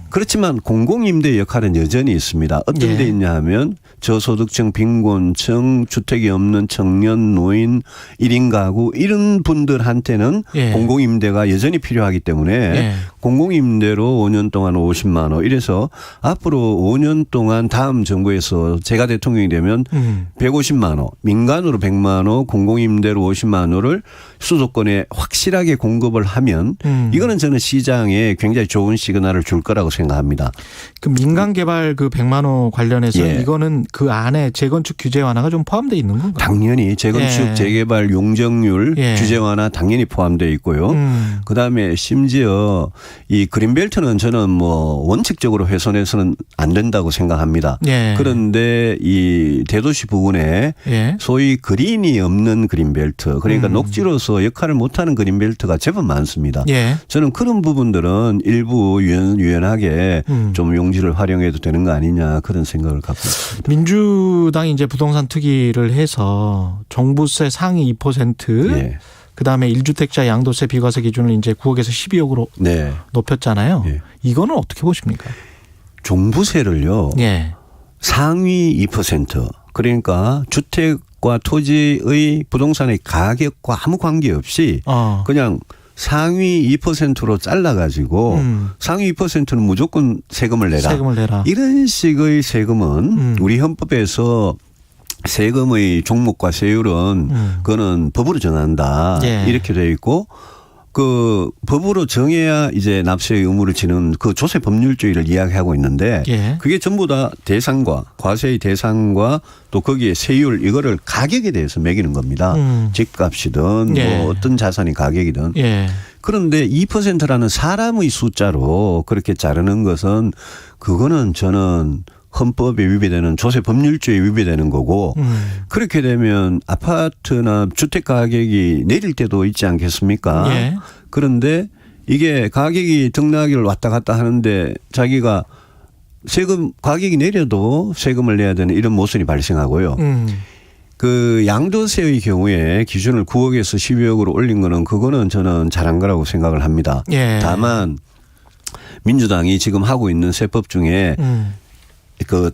그렇지만 공공임대 역할은 여전히 있습니다. 어떤 예. 데 있냐 하면 저소득층, 빈곤층, 주택이 없는 청년, 노인, 1인 가구 이런 분들한테는 예. 공공임대가 여전히 필요하기 때문에 예. 공공임대로 5년 동안 50만 원 이래서 앞으로 5년 동안 다음 정부에서 제가 대통령이 되면 150만 원, 민간으로 100만 원, 공공임대로 50만 원을 수도권에 확실하게 공급을 하면 이거는 저는 시장에 굉장히 좋은 시그널을 줄 거라고 생각합니다. 그 민간 개발 그 100만 원 관련해서 예. 이거는 그 안에 재건축 규제 완화가 좀 포함되어 있는 건가요? 당연히 재건축, 예. 재개발 용적률 예. 규제 완화 당연히 포함되어 있고요. 그다음에 심지어 이 그린벨트는 저는 뭐 원칙적으로 훼손해서는 안 된다고 생각합니다. 예. 그런데 이 대도시 부근에 예. 소위 그린이 없는 그린벨트 그러니까 녹지로서 역할을 못하는 그린벨트가 제법 많습니다. 예. 저는 그런 부분들은 일부 유연하게 좀 용지를 활용해도 되는 거 아니냐 그런 생각을 갖고 있습니다. 민주당이 이제 부동산 투기를 해서 종부세 상위 2%, 예. 그다음에 1주택자 양도세 비과세 기준을 이제 9억에서 12억으로 네. 높였잖아요. 예. 이거는 어떻게 보십니까? 종부세를요. 예. 상위 2% 그러니까 주택과 토지의 부동산의 가격과 아무 관계없이 그냥 상위 2%로 잘라가지고 상위 2%는 무조건 세금을 내라. 이런 식의 세금은 우리 헌법에서 세금의 종목과 세율은 그거는 법으로 정한다. 예. 이렇게 되어 있고 그 법으로 정해야 이제 납세의 의무를 지는 그 조세 법률주의를 이야기하고 있는데 예. 그게 전부 다 대상과 과세의 대상과 또 거기에 세율 이거를 가격에 대해서 매기는 겁니다. 집값이든 예. 뭐 어떤 자산이 가격이든. 예. 그런데 2%라는 사람의 숫자로 그렇게 자르는 것은 그거는 저는 헌법에 위배되는 조세 법률조에 위배되는 거고 그렇게 되면 아파트나 주택 가격이 내릴 때도 있지 않겠습니까? 예. 그런데 이게 가격이 등락을 왔다 갔다 하는데 자기가 세금 가격이 내려도 세금을 내야 되는 이런 모순이 발생하고요. 그 양도세의 경우에 기준을 9억에서 12억으로 올린 거는 그거는 저는 잘한 거라고 생각을 합니다. 예. 다만 민주당이 지금 하고 있는 세법 중에 그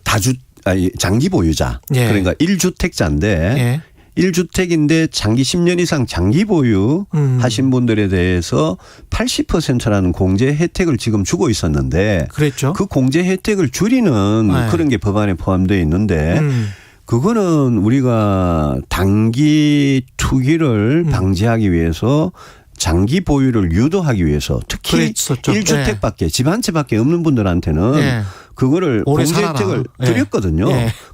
장기 보유자 예. 그러니까 1주택자인데 예. 1주택인데 장기 10년 이상 장기 보유 하신 분들에 대해서 80%라는 공제 혜택을 지금 주고 있었는데 그랬죠. 그 공제 혜택을 줄이는 네. 그런 게 법안에 포함되어 있는데 그거는 우리가 단기 투기를 방지하기 위해서 장기 보유를 유도하기 위해서 특히 그랬었죠. 1주택밖에 집 한 채밖에 없는 분들한테는 예. 그거를 오래 공제 살아라. 혜택을 예. 드렸거든요.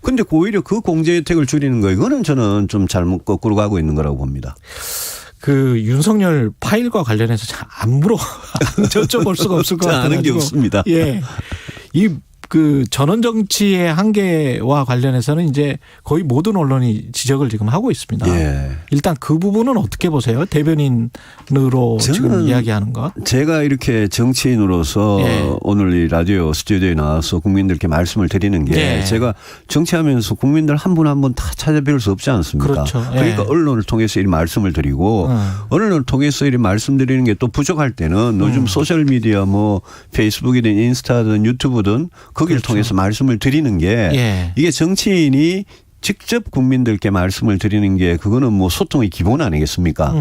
그런데 오히려 그 공제 혜택을 줄이는 거 이거는 저는 좀 잘못 거꾸로 가고 있는 거라고 봅니다. 그 윤석열 파일과 관련해서 잘 안 여쭤볼 수가 없을 것 같아요. 아는 게 없습니다. 예. 그 전원 정치의 한계와 관련해서는 이제 거의 모든 언론이 지적을 지금 하고 있습니다. 예. 일단 그 부분은 어떻게 보세요? 대변인으로 지금 이야기하는 것. 제가 이렇게 정치인으로서 예. 오늘 이 라디오 스튜디오에 나와서 국민들께 말씀을 드리는 게 예. 제가 정치하면서 국민들 한 분 한 분 다 찾아뵐 수 없지 않습니까? 그렇죠. 예. 그러니까 언론을 통해서 이 말씀을 드리고 언론을 통해서 이 말씀드리는 게 또 부족할 때는 요즘 소셜미디어 뭐 페이스북이든 인스타든 유튜브든 거기를 그렇죠. 통해서 말씀을 드리는 게 예. 이게 정치인이 직접 국민들께 말씀을 드리는 게 그거는 뭐 소통의 기본 아니겠습니까?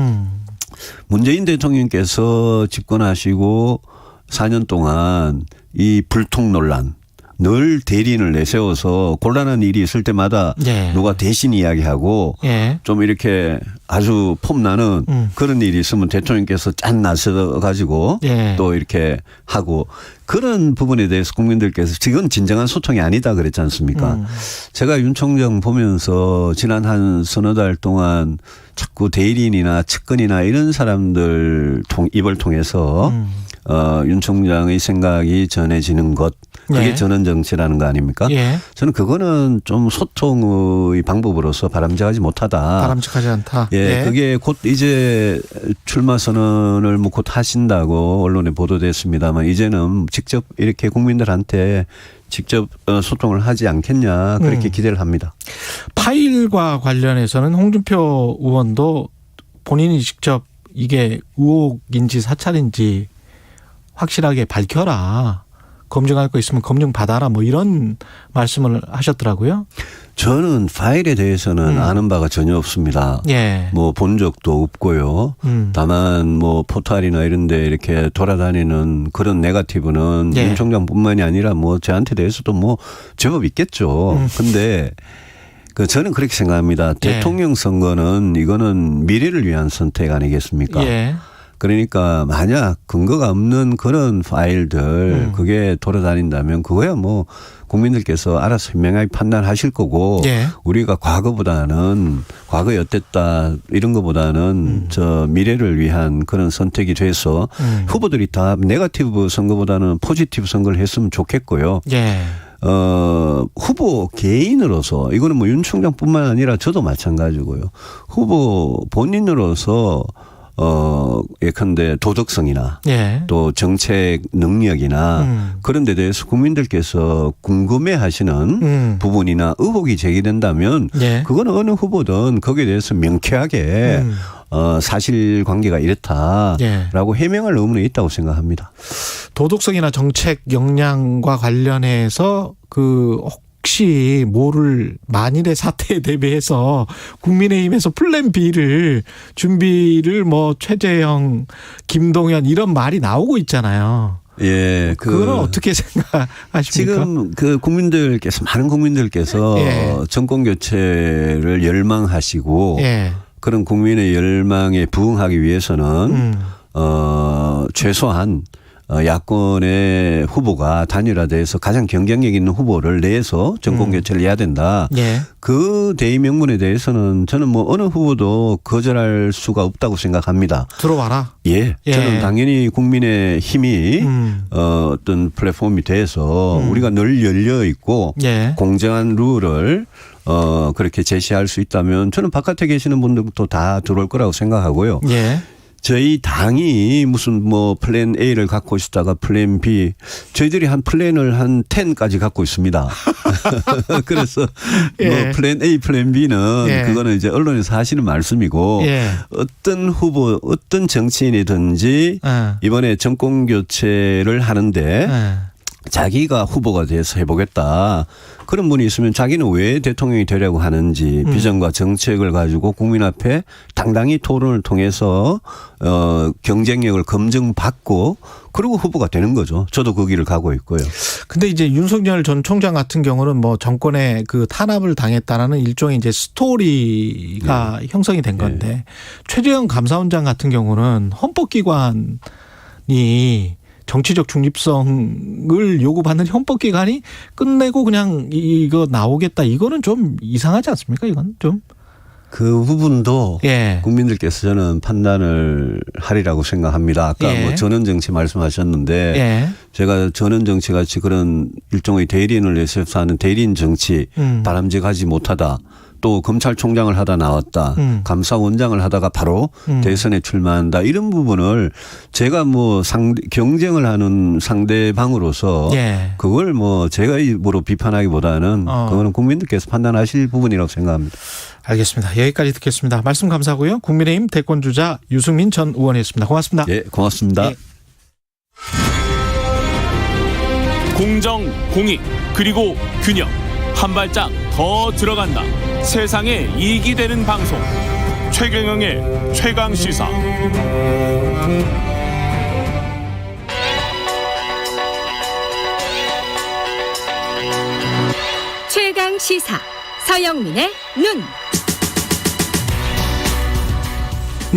문재인 대통령께서 집권하시고 4년 동안 이 불통 논란 늘 대리인을 내세워서 곤란한 일이 있을 때마다 예. 누가 대신 이야기하고 예. 좀 이렇게 아주 폼나는 그런 일이 있으면 대통령께서 짠 나서 가지고 예. 또 이렇게 하고 그런 부분에 대해서 국민들께서 지금 진정한 소통이 아니다 그랬지 않습니까? 제가 윤 총장 보면서 지난 한 서너 달 동안 자꾸 대리인이나 측근이나 이런 사람들 입을 통해서 윤 총장의 생각이 전해지는 것 그게 예. 전원 정치라는 거 아닙니까? 예. 저는 그거는 좀 소통의 방법으로서 바람직하지 못하다. 바람직하지 않다. 예, 예. 그게 곧 이제 출마 선언을 뭐 곧 하신다고 언론에 보도됐습니다만 이제는 직접 이렇게 국민들한테 직접 소통을 하지 않겠냐 그렇게 기대를 합니다. 파일과 관련해서는 홍준표 의원도 본인이 직접 이게 의혹인지 사찰인지 확실하게 밝혀라. 검증할 거 있으면 검증 받아라. 뭐 이런 말씀을 하셨더라고요. 저는 파일에 대해서는 아는 바가 전혀 없습니다. 예. 뭐 본 적도 없고요. 다만 뭐 포털이나 이런 데 이렇게 돌아다니는 그런 네거티브는 예. 윤 총장뿐만이 아니라 뭐 저한테 대해서도 뭐 제법 있겠죠. 근데 저는 그렇게 생각합니다. 예. 대통령 선거는 이거는 미래를 위한 선택 아니겠습니까? 예. 그러니까 만약 근거가 없는 그런 파일들 그게 돌아다닌다면 그거야 뭐 국민들께서 알아서 현명하게 판단하실 거고 예. 우리가 과거보다는 과거에 어땠다 이런 것보다는 저 미래를 위한 그런 선택이 돼서 후보들이 다 네거티브 선거보다는 포지티브 선거를 했으면 좋겠고요. 예. 후보 개인으로서 이거는 뭐 윤 총장뿐만 아니라 저도 마찬가지고요. 후보 본인으로서 예컨대 도덕성이나 예. 또 정책 능력이나 그런 데 대해서 국민들께서 궁금해하시는 부분이나 의혹이 제기된다면 예. 그거는 어느 후보든 거기에 대해서 명쾌하게 사실관계가 이렇다라고 해명할 의무는 있다고 생각합니다. 도덕성이나 정책 역량과 관련해서 혹시 모를 만일의 사태에 대비해서 국민의힘에서 플랜 B를 준비를 뭐 최재형, 김동연 이런 말이 나오고 있잖아요. 예, 그거는 어떻게 생각하십니까? 지금 국민들께서 많은 국민들께서 예. 정권 교체를 열망하시고 예. 그런 국민의 열망에 부응하기 위해서는 최소한 야권의 후보가 단일화돼서 가장 경쟁력 있는 후보를 내서 정권 교체를 해야 된다. 예. 그 대의 명분에 대해서는 저는 뭐 어느 후보도 거절할 수가 없다고 생각합니다. 들어와라. 예. 저는 당연히 국민의 힘이 어떤 플랫폼이 돼서 우리가 늘 열려 있고 예. 공정한 룰을 그렇게 제시할 수 있다면 저는 바깥에 계시는 분들도 다 들어올 거라고 생각하고요. 예. 저희 당이 무슨 뭐 플랜 A를 갖고 있다가 플랜 B, 저희들이 한 플랜을 한 10까지 갖고 있습니다. 그래서 예. 뭐 플랜 A, 플랜 B는 예. 그거는 이제 언론에서 하시는 말씀이고 예. 어떤 후보, 어떤 정치인이든지 이번에 정권 교체를 하는데 자기가 후보가 돼서 해보겠다. 그런 분이 있으면 자기는 왜 대통령이 되려고 하는지 비전과 정책을 가지고 국민 앞에 당당히 토론을 통해서 경쟁력을 검증받고 그리고 후보가 되는 거죠. 저도 그 길을 가고 있고요. 근데 이제 윤석열 전 총장 같은 경우는 뭐 정권에 그 탄압을 당했다라는 일종의 이제 스토리가 형성이 된 건데 최재형 감사원장 같은 경우는 헌법기관이 정치적 중립성을 요구받는 헌법기관이 끝내고 그냥 이거 나오겠다. 이거는 좀 이상하지 않습니까? 이건 좀. 그 부분도 예. 국민들께서 저는 판단을 하리라고 생각합니다. 아까 예. 뭐 전원정치 말씀하셨는데 예. 제가 전원정치 같이 그런 일종의 대리인을 내세워서 하는 대리인 정치 바람직하지 못하다. 또 검찰총장을 하다 나왔다. 감사원장을 하다가 바로 대선에 출마한다. 이런 부분을 제가 뭐 경쟁을 하는 상대방으로서 예. 그걸 뭐 제가 입으로 비판하기보다는 그거는 국민들께서 판단하실 부분이라고 생각합니다. 알겠습니다. 여기까지 듣겠습니다. 말씀 감사하고요. 국민의힘 대권주자 유승민 전 의원이었습니다. 고맙습니다. 예, 고맙습니다. 예. 공정, 공익, 그리고 균형. 한 발짝 더 들어간다. 세상에 이익이 되는 방송. 최경영의 최강시사. 최강시사 서영민의 눈.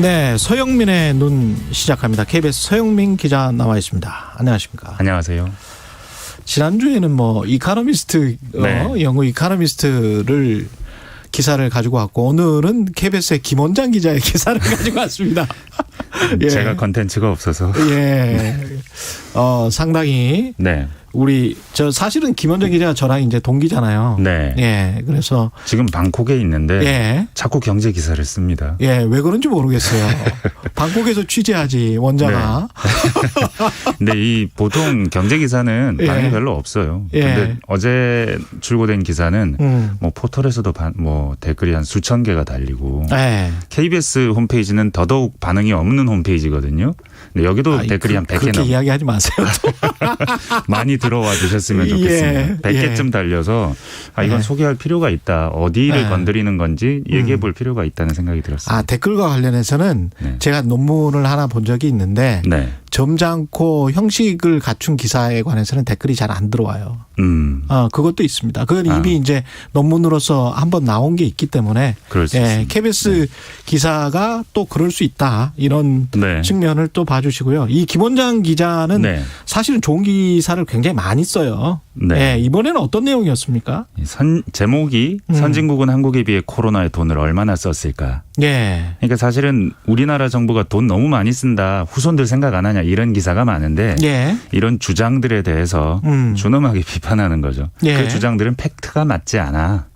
네, 서영민의 눈 시작합니다. KBS 서영민 기자 나와 있습니다. 안녕하십니까? 안녕하세요. 지난주에는 뭐 이카노미스트 영어 이카노미스트를 기사를 가지고 왔고 오늘은 KBS의 김원장 기자의 기사를 가지고 왔습니다. 예. 제가 컨텐츠가 없어서. 예. 상당히 네. 우리 사실은 김원장 기자가 저랑 이제 동기잖아요. 네. 예. 그래서 지금 방콕에 있는데 예. 자꾸 경제 기사를 씁니다. 예. 왜 그런지 모르겠어요. 방콕에서 취재하지 원자가. 네. 근데 이 보통 경제 기사는 반응이 별로 없어요. 근데 어제 출고된 기사는 뭐 포털에서도 뭐 댓글이 한 수천 개가 달리고 KBS 홈페이지는 더더욱 반응이 없는 홈페이지거든요. 근데 여기도 댓글이 한 100개 그렇게 이야기하지 마세요. 많이 들어와 주셨으면 좋겠습니다. 100개쯤 달려서 이건 소개할 필요가 있다. 어디를 건드리는 건지 얘기해 볼 필요가 있다는 생각이 들었습니다. 댓글과 관련해서는 제가 논문을 하나 본 적이 있는데 점잖고 형식을 갖춘 기사에 관해서는 댓글이 잘 안 들어와요. 그것도 있습니다. 그건 이미 이제 논문으로서 한번 나온 게 있기 때문에 KBS 기사가 또 그럴 수 있다. 이런 측면을 또 봐주시고요. 이 김원장 기자는 사실은 좋은 기사를 굉장히 많이 써요. 이번에는 어떤 내용이었습니까? 제목이 선진국은 한국에 비해 코로나에 돈을 얼마나 썼을까. 그러니까 사실은 우리나라 정부가 돈 너무 많이 쓴다. 후손들 생각 안 하냐 이런 기사가 많은데 이런 주장들에 대해서 준엄하게 비판하는 거죠. 그 주장들은 팩트가 맞지 않아.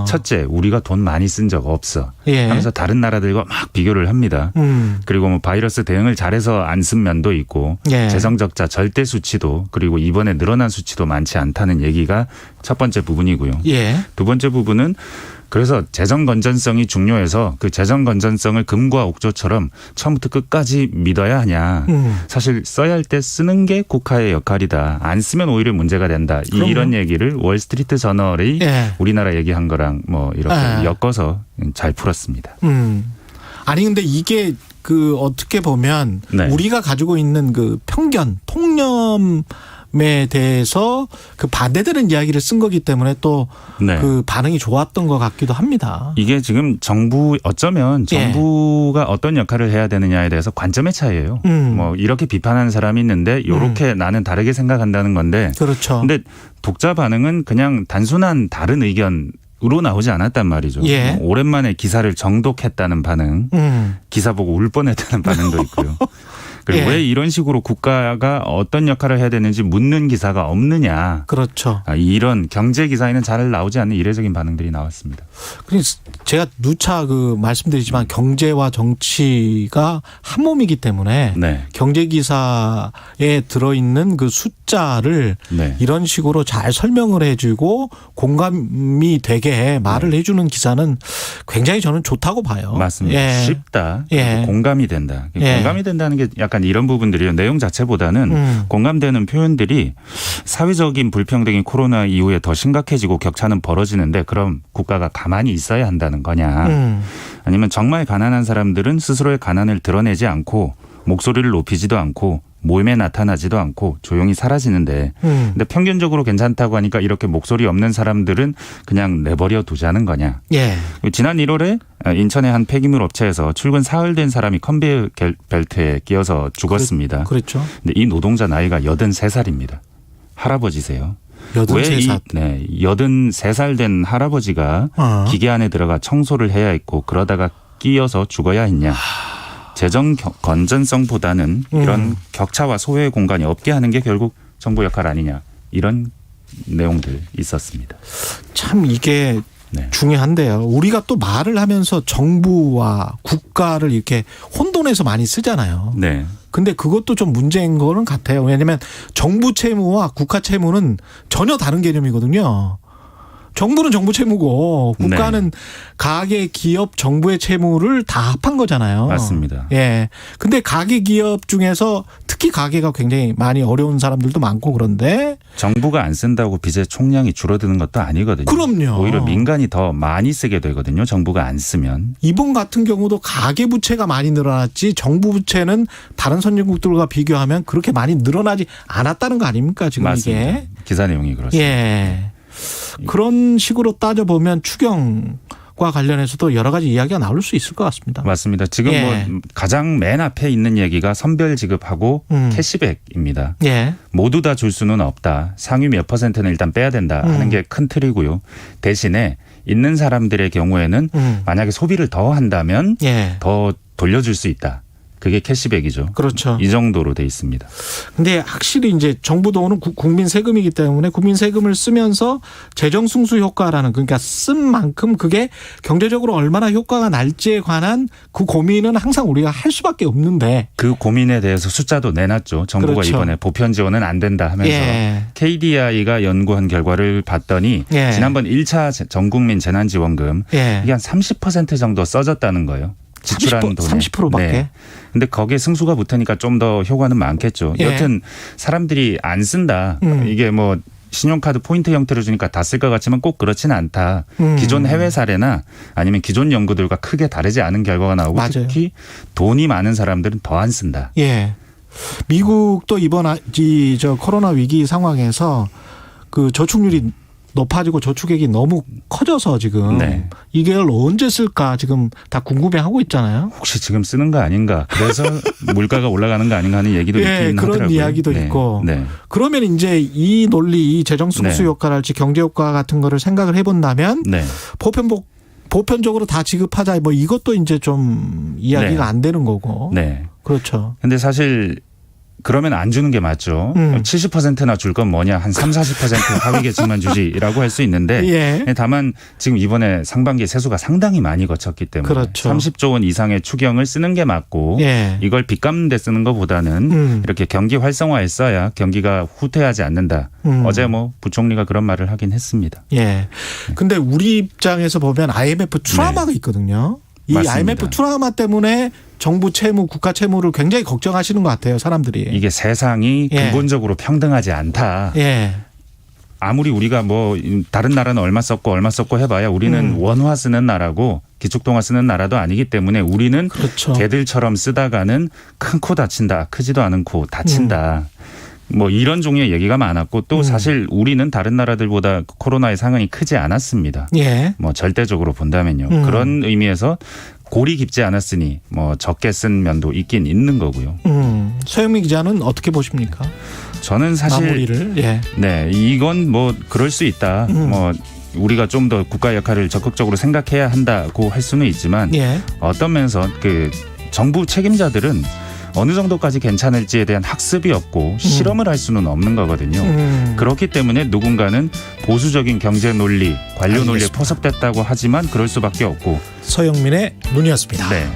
첫째, 우리가 돈 많이 쓴 적 없어. 하면서 다른 나라들과 막 비교를 합니다. 그리고 뭐 바이러스 대응을 잘해서 안 쓴 면도 있고 재정 적자 절대 수치도 그리고 이번에 늘어난 수치도 많지 않다는 얘기가 첫 번째 부분이고요. 두 번째 부분은 그래서 재정 건전성이 중요해서 그 재정 건전성을 금과 옥조처럼 처음부터 끝까지 믿어야 하냐. 사실 써야 할 때 쓰는 게 국가의 역할이다. 안 쓰면 오히려 문제가 된다. 이런 얘기를 월스트리트 저널이 우리나라 얘기한 거랑 뭐 이렇게 엮어서 잘 풀었습니다. 아니 근데 이게 그 어떻게 보면 우리가 가지고 있는 그 편견, 통념 대해서 그 반대되는 이야기를 쓴 거기 때문에 또 네. 그 반응이 좋았던 것 같기도 합니다. 이게 지금 어쩌면 정부가 어떤 역할을 해야 되느냐에 대해서 관점의 차이예요. 뭐 이렇게 비판하는 사람이 있는데 이렇게 나는 다르게 생각한다는 건데. 그렇죠. 근데 독자 반응은 그냥 단순한 다른 의견으로 나오지 않았단 말이죠. 예. 오랜만에 기사를 정독했다는 반응, 기사 보고 울 뻔했다는 반응도 있고요. 그리고 예. 왜 이런 식으로 국가가 어떤 역할을 해야 되는지 묻는 기사가 없느냐. 그렇죠. 이런 경제 기사에는 잘 나오지 않는 이례적인 반응들이 나왔습니다. 제가 누차 말씀드리지만 경제와 정치가 한 몸이기 때문에 네. 경제 기사에 들어있는 그 숫자를 네. 이런 식으로 잘 설명을 해주고 공감이 되게 말을 해주는 기사는 굉장히 저는 좋다고 봐요. 맞습니다. 예. 쉽다. 예. 공감이 된다. 예. 공감이 된다는 게 약간 이런 부분들이요. 내용 자체보다는 공감되는 표현들이 사회적인 불평등이 코로나 이후에 더 심각해지고 격차는 벌어지는데 그럼 국가가 가만히 있어야 한다는 거냐. 아니면 정말 가난한 사람들은 스스로의 가난을 드러내지 않고 목소리를 높이지도 않고 모임에 나타나지도 않고 조용히 사라지는데 근데 평균적으로 괜찮다고 하니까 이렇게 목소리 없는 사람들은 그냥 내버려 두자는 거냐. 예. 지난 1월에 인천의 한 폐기물 업체에서 출근 사흘 된 사람이 컨베이어 벨트에 끼어서 죽었습니다. 그렇죠. 근데 이 노동자 나이가 83살입니다. 할아버지세요. 83살. 왜 83살 된 할아버지가 기계 안에 들어가 청소를 해야 했고 그러다가 끼어서 죽어야 했냐. 재정 건전성보다는 이런 격차와 소외 공간이 없게 하는 게 결국 정부 역할 아니냐. 이런 내용들 있었습니다. 참 이게 네. 중요한데요. 우리가 또 말을 하면서 정부와 국가를 이렇게 혼돈해서 많이 쓰잖아요. 네. 근데 그것도 좀 문제인 거는 같아요. 왜냐하면 정부 채무와 국가 채무는 전혀 다른 개념이거든요. 정부는 정부 채무고 국가는 네. 가계 기업 정부의 채무를 다 합한 거잖아요. 맞습니다. 예. 근데 가계 기업 중에서 특히 가계가 굉장히 많이 어려운 사람들도 많고 그런데 정부가 안 쓴다고 빚의 총량이 줄어드는 것도 아니거든요. 그럼요. 오히려 민간이 더 많이 쓰게 되거든요. 정부가 안 쓰면. 이번 같은 경우도 가계 부채가 많이 늘어났지 정부 부채는 다른 선진국들과 비교하면 그렇게 많이 늘어나지 않았다는 거 아닙니까? 지금 맞습니다. 이게. 기사 내용이 그렇습니다. 예. 그런 식으로 따져보면 추경과 관련해서도 여러 가지 이야기가 나올 수 있을 것 같습니다. 맞습니다. 지금 예. 뭐 가장 맨 앞에 있는 얘기가 선별 지급하고 캐시백입니다. 예. 모두 다 줄 수는 없다. 상위 몇 %는 일단 빼야 된다 하는 게 큰 틀이고요. 대신에 있는 사람들의 경우에는 만약에 소비를 더 한다면 예. 더 돌려줄 수 있다. 그게 캐시백이죠. 그렇죠. 이 정도로 돼 있습니다. 근데 확실히 이제 정부 돈은 국민 세금이기 때문에 국민 세금을 쓰면서 재정 승수 효과라는 그러니까 쓴 만큼 그게 경제적으로 얼마나 효과가 날지에 관한 그 고민은 항상 우리가 할 수밖에 없는데 그 고민에 대해서 숫자도 내놨죠. 정부가 그렇죠. 이번에 보편 지원은 안 된다 하면서 예. KDI가 연구한 결과를 봤더니 예. 지난번 1차 전국민 재난지원금 예. 이게 한 30% 정도 써졌다는 거예요. 지출한 돈에. 30%밖에. 네. 근데 거기에 승수가 붙으니까 좀 더 효과는 많겠죠. 예. 여튼 사람들이 안 쓴다. 이게 뭐 신용카드 포인트 형태로 주니까 다 쓸 것 같지만 꼭 그렇지는 않다. 기존 해외 사례나 아니면 기존 연구들과 크게 다르지 않은 결과가 나오고 맞아요. 특히 돈이 많은 사람들은 더 안 쓴다. 예. 미국도 이번 코로나 위기 상황에서 그 저축률이 높아지고 저축액이 너무 커져서 지금 네. 이걸 언제 쓸까 지금 다 궁금해하고 있잖아요. 혹시 지금 쓰는 거 아닌가. 그래서 물가가 올라가는 거 아닌가 하는 얘기도 예, 있긴 그런 하더라고요. 이야기도 네. 있고. 네. 그러면 이제 이 논리, 이 재정 승수 네. 효과랄지 경제 효과 같은 거를 생각을 해본다면 네. 보편적으로 다 지급하자. 뭐 이것도 이제 좀 이야기가 네. 안 되는 거고. 네. 그렇죠. 근데 사실 그러면 안 주는 게 맞죠. 70%나 줄 건 뭐냐. 한 30-40% 하위 계층만 주지라고 할 수 있는데 예. 다만 지금 이번에 상반기 세수가 상당히 많이 거쳤기 때문에 그렇죠. 30조 원 이상의 추경을 쓰는 게 맞고 예. 이걸 빚 갚는 데 쓰는 것보다는 이렇게 경기 활성화에 써야 경기가 후퇴하지 않는다. 어제 뭐 부총리가 그런 말을 하긴 했습니다. 예. 근데 우리 입장에서 보면 IMF 트라우마가 있거든요. 이 맞습니다. IMF 트라우마 때문에 정부 채무, 국가 채무를 굉장히 걱정하시는 것 같아요, 사람들이. 이게 세상이 예. 근본적으로 평등하지 않다. 예. 아무리 우리가 뭐 다른 나라는 얼마 썼고 해봐야 우리는 원화 쓰는 나라고 기축통화 쓰는 나라도 아니기 때문에 우리는 그렇죠. 개들처럼 쓰다가는 큰 코 다친다. 크지도 않은 코 다친다. 뭐 이런 종류의 얘기가 많았고 또 사실 우리는 다른 나라들보다 코로나의 상흔이 크지 않았습니다. 예. 뭐 절대적으로 본다면요. 그런 의미에서 골이 깊지 않았으니 뭐 적게 쓴 면도 있긴 있는 거고요. 서영민 기자는 어떻게 보십니까? 저는 사실 마무리를 네, 이건 뭐 그럴 수 있다. 뭐 우리가 좀 더 국가 역할을 적극적으로 생각해야 한다고 할 수는 있지만 어떤 면에서 그 정부 책임자들은 어느 정도까지 괜찮을지에 대한 학습이 없고 실험을 할 수는 없는 거거든요. 그렇기 때문에 누군가는 보수적인 경제 논리, 관료 논리에 포섭됐다고 하지만 그럴 수밖에 없고. 서영민의 눈이었습니다. 네.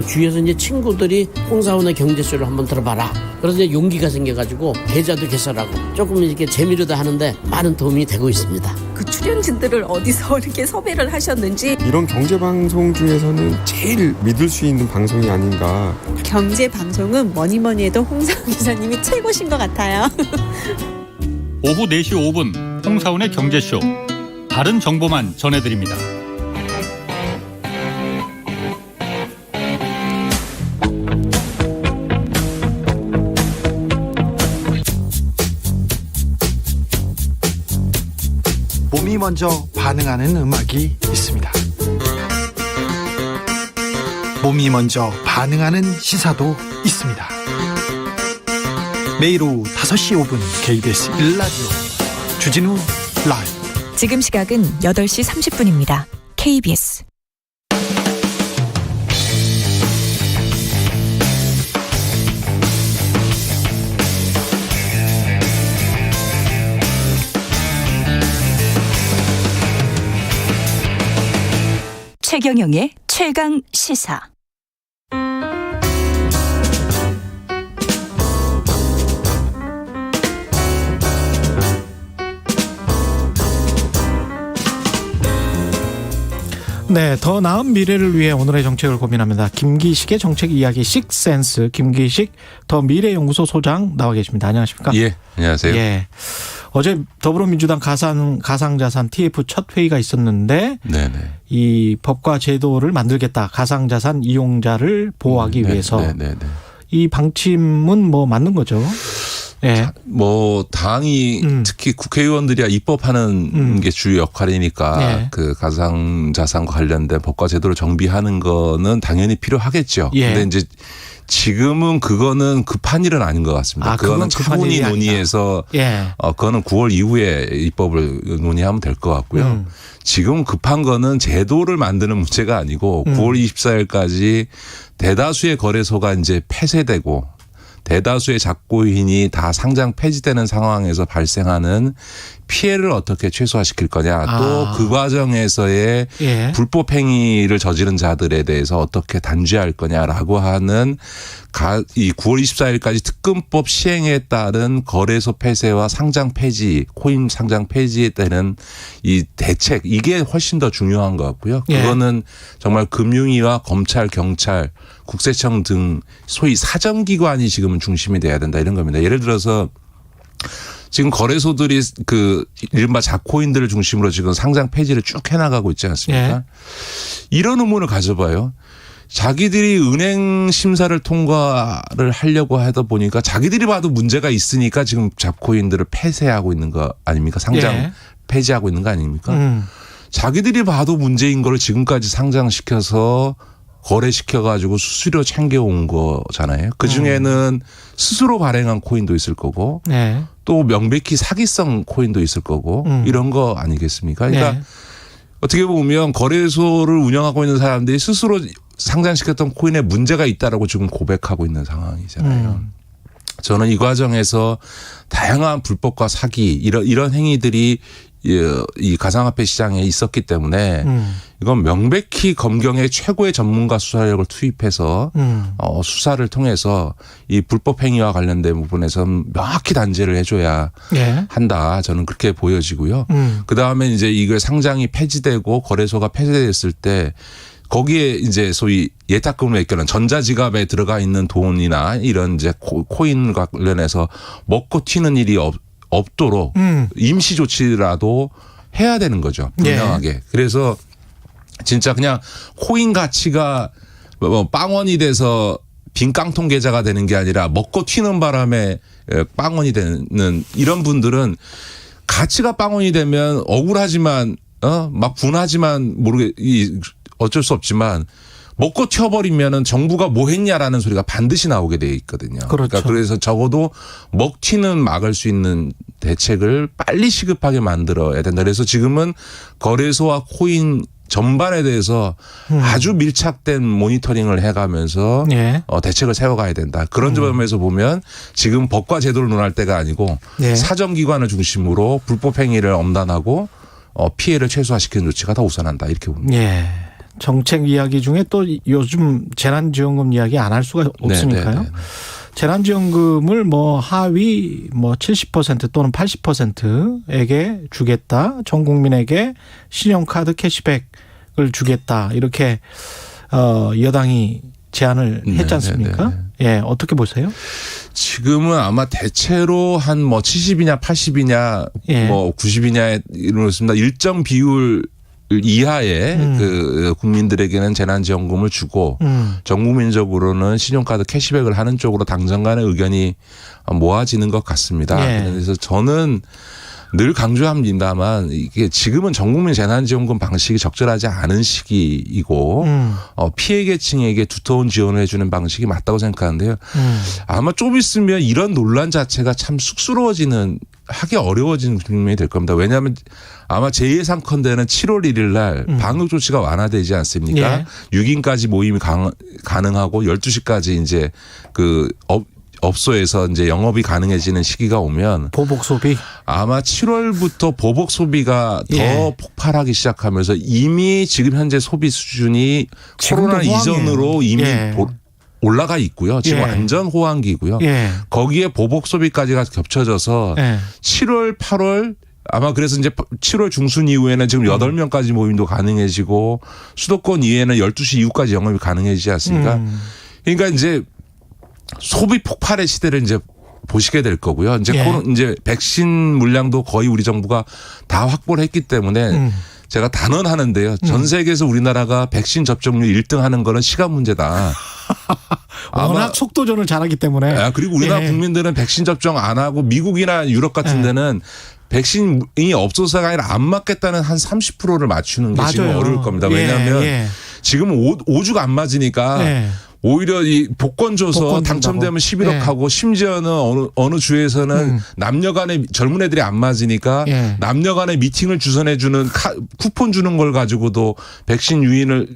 주위에서 이제 친구들이 홍사원의 경제쇼를 한번 들어봐라. 그래서 이제 용기가 생겨가지고 계좌도 개설하고 조금 이렇게 재미로도 하는데 많은 도움이 되고 있습니다. 그 출연진들을 어디서 이렇게 섭외를 하셨는지. 이런 경제 방송 중에서는 제일 믿을 수 있는 방송이 아닌가. 경제 방송은 뭐니 해도 홍사원 기자님이 최고신 것 같아요. 오후 4시 5분 홍사원의 경제쇼. 다른 정보만 전해드립니다. 몸이 먼저 반응하는 음악이 있습니다. 몸이 먼저 반응하는 시사도 있습니다. 매일 오후 5시 5분 KBS 1라디오 주진우 라이브. 지금 시각은 8시 30분입니다. KBS. 최경영의 최강 시사. 네, 더 나은 미래를 위해 오늘의 정책을 고민합니다. 김기식의 정책 이야기 식센스. 김기식 더 미래연구소 소장 나와 계십니다. 안녕하십니까? 예, 안녕하세요. 예. 어제 더불어민주당 가상자산 TF 첫 회의가 있었는데 네네. 이 법과 제도를 만들겠다. 가상자산 이용자를 보호하기 위해서. 네네네. 이 방침은 뭐 맞는 거죠? 예. 뭐 당이 특히 국회의원들이야 입법하는 게 주요 역할이니까 예. 그 가상자산과 관련된 법과 제도를 정비하는 거는 당연히 필요하겠죠. 예. 근데 이제 지금은 그거는 급한 일은 아닌 것 같습니다. 그거는 차분히 논의해서 그거는 9월 이후에 입법을 논의하면 될 것 같고요. 지금 급한 거는 제도를 만드는 문제가 아니고 9월 24일까지 대다수의 거래소가 이제 폐쇄되고 대다수의 작고인이 다 상장 폐지되는 상황에서 발생하는 피해를 어떻게 최소화시킬 거냐. 또 그 과정에서의 불법 행위를 저지른 자들에 대해서 어떻게 단죄할 거냐라고 하는 이 9월 24일까지 특검법 시행에 따른 거래소 폐쇄와 상장 폐지, 코인 상장 폐지에 따른 이 대책, 이게 훨씬 더 중요한 것 같고요. 그거는 정말 금융위와 검찰, 경찰, 국세청 등 소위 사정기관이 지금은 중심이 돼야 된다 이런 겁니다. 예를 들어서 지금 거래소들이 그 이른바 자코인들을 중심으로 지금 상장 폐지를 쭉 해나가고 있지 않습니까? 이런 의문을 가져봐요. 자기들이 은행 심사를 통과를 하려고 하다 보니까 자기들이 봐도 문제가 있으니까 지금 자코인들을 폐쇄하고 있는 거 아닙니까? 상장 폐지하고 있는 거 아닙니까? 자기들이 봐도 문제인 거를 지금까지 상장시켜서 거래시켜가지고 수수료 챙겨온 거잖아요. 그중에는 스스로 발행한 코인도 있을 거고 또 명백히 사기성 코인도 있을 거고 이런 거 아니겠습니까? 그러니까 어떻게 보면 거래소를 운영하고 있는 사람들이 스스로 상장시켰던 코인에 문제가 있다라고 지금 고백하고 있는 상황이잖아요. 저는 이 과정에서 다양한 불법과 사기 이런 행위들이 이 가상화폐 시장에 있었기 때문에 이건 명백히 검경의 최고의 전문가 수사력을 투입해서 수사를 통해서 이 불법 행위와 관련된 부분에서는 명확히 단죄를 해줘야 한다. 저는 그렇게 보여지고요. 그다음에 이제 이걸 상장이 폐지되고 거래소가 폐쇄됐을 때 거기에 이제 소위 예탁금을 맡겨놓은 전자지갑에 들어가 있는 돈이나 이런 이제 코인 관련해서 먹고 튀는 일이 없도록 임시 조치라도 해야 되는 거죠. 분명하게. 그래서 진짜 그냥 코인 가치가 뭐 빵원이 돼서 빈 깡통 계좌가 되는 게 아니라 먹고 튀는 바람에 빵원이 되는 이런 분들은 가치가 빵원이 되면 억울하지만 막 분하지만 어쩔 수 없지만 먹고 튀어버리면은 정부가 뭐 했냐라는 소리가 반드시 나오게 돼 있거든요. 그렇죠. 그러니까 그래서 적어도 먹튀는 막을 수 있는 대책을 빨리 시급하게 만들어야 된다. 그래서 지금은 거래소와 코인 전반에 대해서 아주 밀착된 모니터링을 해가면서 예. 대책을 세워가야 된다. 그런 점에서 보면 지금 법과 제도를 논할 때가 아니고 예. 사정기관을 중심으로 불법 행위를 엄단하고 피해를 최소화시키는 조치가 더 우선한다. 이렇게 봅니다. 예. 정책 이야기 중에 또 요즘 재난지원금 이야기 안 할 수가 없으니까요. 네네네. 재난지원금을 하위 70% 또는 80%에게 주겠다. 전 국민에게 신용카드 캐시백을 주겠다. 이렇게 여당이 제안을 했지 않습니까? 네네네. 예, 어떻게 보세요? 지금은 아마 대체로 한 70이냐 80이냐 예. 90이냐에 이렇습니다. 일정 비율 이하의 그 국민들에게는 재난지원금을 주고 전 국민적으로는 신용카드 캐시백을 하는 쪽으로 당정 간의 의견이 모아지는 것 같습니다. 예. 그래서 저는 늘 강조합니다만 이게 지금은 전 국민 재난지원금 방식이 적절하지 않은 시기이고 피해 계층에게 두터운 지원을 해주는 방식이 맞다고 생각하는데요. 아마 좀 있으면 이런 논란 자체가 참 쑥스러워지는 하기 어려워지는 국면이 될 겁니다. 왜냐하면 아마 제 예상컨대는 7월 1일 날 방역 조치가 완화되지 않습니까? 예. 6인까지 모임이 가능하고 12시까지 이제 업소에서 이제 영업이 가능해지는 시기가 오면 보복 소비 아마 7월부터 보복 소비가 더 예. 폭발하기 시작하면서 이미 지금 현재 소비 수준이 코로나 이전으로 이미 예. 올라가 있고요. 지금 예. 완전 호황기고요. 예. 거기에 보복 소비까지가 겹쳐져서 예. 7월, 8월 아마 그래서 이제 7월 중순 이후에는 지금 8명까지 모임도 가능해지고 수도권 이외에는 12시 이후까지 영업이 가능해지지 않습니까? 그러니까 이제 소비 폭발의 시대를 이제 보시게 될 거고요. 이제 예. 이제 백신 물량도 거의 우리 정부가 다 확보를 했기 때문에 제가 단언하는데요. 전 세계에서 우리나라가 백신 접종률 1등 하는 거는 시간 문제다. 워낙 속도전을 잘하기 때문에. 그리고 우리나라 예. 국민들은 백신 접종 안 하고 미국이나 유럽 같은 데는 백신이 없어서가 아니라 안 맞겠다는 한 30%를 맞추는 게 맞아요. 지금 어려울 겁니다. 왜냐하면 지금 5주가 안 맞으니까 오히려 이 복권 줘서 당첨되면 11억 하고 심지어는 어느 주에서는 남녀 간의 젊은 애들이 안 맞으니까 남녀 간의 미팅을 주선해 주는 쿠폰 주는 걸 가지고도 백신 유인을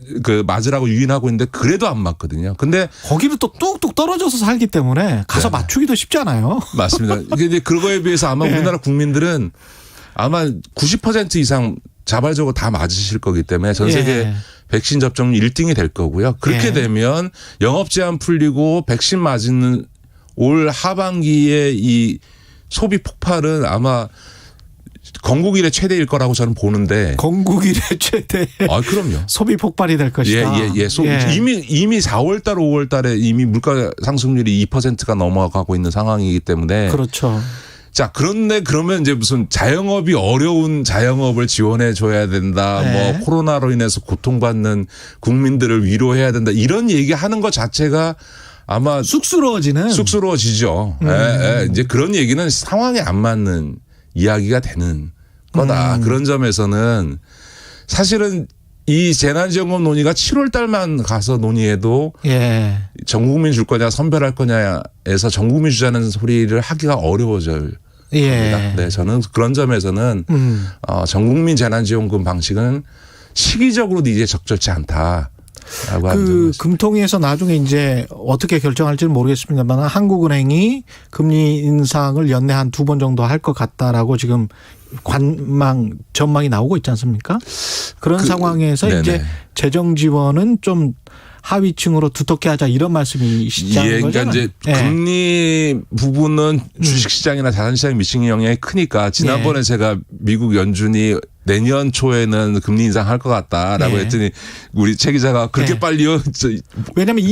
맞으라고 유인하고 있는데 그래도 안 맞거든요. 근데 거기는 또 뚝뚝 떨어져서 살기 때문에 가서 맞추기도 쉽지 않아요. 맞습니다. 근데 그거에 비해서 아마 우리나라 국민들은 아마 90% 이상 자발적으로 다 맞으실 거기 때문에 전 세계 백신 접종률 1등이 될 거고요. 그렇게 되면 영업 제한 풀리고 백신 맞는 올 하반기에 이 소비 폭발은 아마 건국 이래 최대일 거라고 저는 보는데. 건국 이래 최대. 그럼요. 소비 폭발이 될 것이다. 이미 4월 달, 5월 달에 이미 물가 상승률이 2%가 넘어가고 있는 상황이기 때문에. 그렇죠. 자, 그런데 그러면 이제 무슨 자영업이 어려운 자영업을 지원해 줘야 된다. 뭐 코로나로 인해서 고통받는 국민들을 위로해야 된다. 이런 얘기하는 것 자체가 아마 쑥스러워지죠. 이제 그런 얘기는 상황에 안 맞는 이야기가 되는 거다. 그런 점에서는 사실은 이 재난지원금 논의가 7월 달만 가서 논의해도 전 국민 줄 거냐 선별할 거냐에서 전 국민 주자는 소리를 하기가 어려워져요. 네, 저는 그런 점에서는 전 국민 재난지원금 방식은 시기적으로도 이제 적절치 않다. 금통위에서 나중에 이제 어떻게 결정할지는 모르겠습니다만 한국은행이 금리 인상을 연내 한 2번 정도 할 것 같다라고 지금 전망이 나오고 있지 않습니까? 그런 상황에서 이제 재정 지원은 좀 하위층으로 두텁게 하자 이런 말씀이시잖아요. 그러니까 이제 금리 부분은 주식시장이나 자산시장에 미치는 영향이 크니까 지난번에 제가 미국 연준이 내년 초에는 금리 인상할 것 같다라고 했더니 우리 최 기자가 그렇게 빨리요? 왜냐하면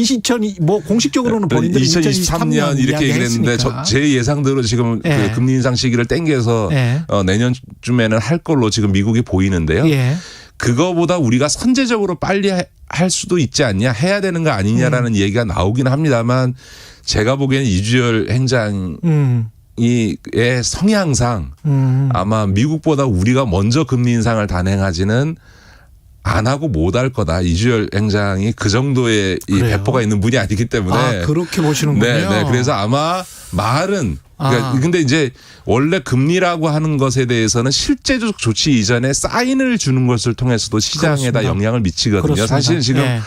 공식적으로는 본인들이 2023년 이렇게 얘기했는데 제 예상대로 지금 그 금리 인상 시기를 땡겨서 내년쯤에는 할 걸로 지금 미국이 보이는데요. 그거보다 우리가 선제적으로 빨리 할 수도 있지 않냐, 해야 되는 거 아니냐라는 얘기가 나오긴 합니다만 제가 보기에는 이주열 행장의 성향상 아마 미국보다 우리가 먼저 금리 인상을 단행하지는 안 하고 못 할 거다. 이주열 행장이 그 정도의 이 배포가 있는 분이 아니기 때문에. 그렇게 보시는군요. 네. 그래서 아마 말은 그러니까 근데 이제 원래 금리라고 하는 것에 대해서는 실제적 조치 이전에 사인을 주는 것을 통해서도 시장에다 그렇습니다. 영향을 미치거든요. 그렇습니다. 사실 지금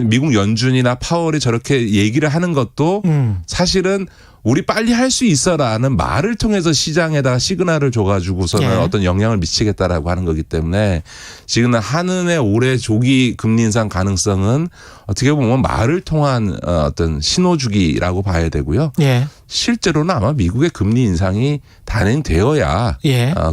미국 연준이나 파월이 저렇게 얘기를 하는 것도 사실은 우리 빨리 할 수 있어라는 말을 통해서 시장에다가 시그널을 줘가지고서는 어떤 영향을 미치겠다라고 하는 거기 때문에 지금 한은의 올해 조기 금리 인상 가능성은 어떻게 보면 말을 통한 어떤 신호주기라고 봐야 되고요. 실제로는 아마 미국의 금리 인상이 단행되어야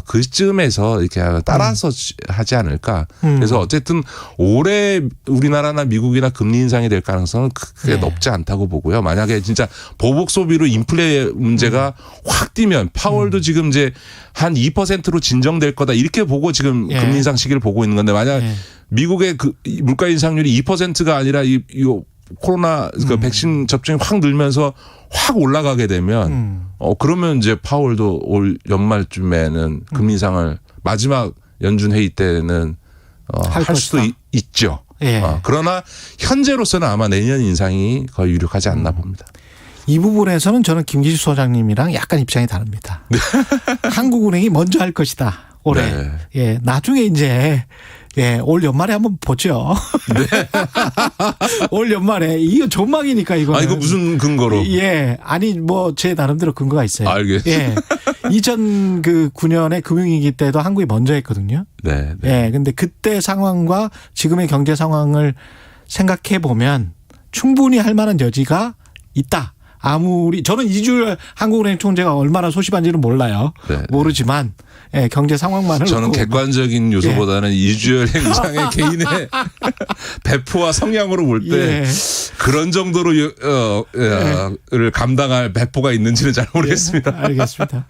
그쯤에서 이렇게 따라서 하지 않을까. 그래서 어쨌든 올해 우리나라나 미국이나 금리 인상이 될 가능성은 크게 높지 않다고 보고요. 만약에 진짜 보복 소비로 인플레 문제가 확 뛰면 파월도 지금 이제 한 2%로 진정될 거다 이렇게 보고 지금 금리 인상 시기를 보고 있는 건데 만약 미국의 그 물가 인상률이 2%가 아니라 이 코로나 그 백신 접종이 확 늘면서 확 올라가게 되면 그러면 이제 파월도 올 연말쯤에는 금리 인상을 마지막 연준 회의 때는 할 수도 있죠. 그러나 현재로서는 아마 내년 인상이 거의 유력하지 않나 봅니다. 이 부분에서는 저는 김기식 소장님이랑 약간 입장이 다릅니다. 한국은행이 먼저 할 것이다. 올해. 나중에 이제 올 연말에 한번 보죠. 올 연말에 이거 전망이니까 이거. 이거 무슨 근거로? 아니 뭐 제 나름대로 근거가 있어요. 알겠습니다. 2009년에 금융위기 때도 한국이 먼저 했거든요. 근데 그때 상황과 지금의 경제 상황을 생각해 보면 충분히 할 만한 여지가 있다. 아무리 저는 이주열 한국은행 총재가 얼마나 소심한지는 몰라요. 모르지만 경제 상황만을 저는 객관적인 요소보다는 이주열 행장의 개인의 배포와 성향으로 볼 때 그런 정도로 를 감당할 배포가 있는지는 잘 모르겠습니다. 알겠습니다.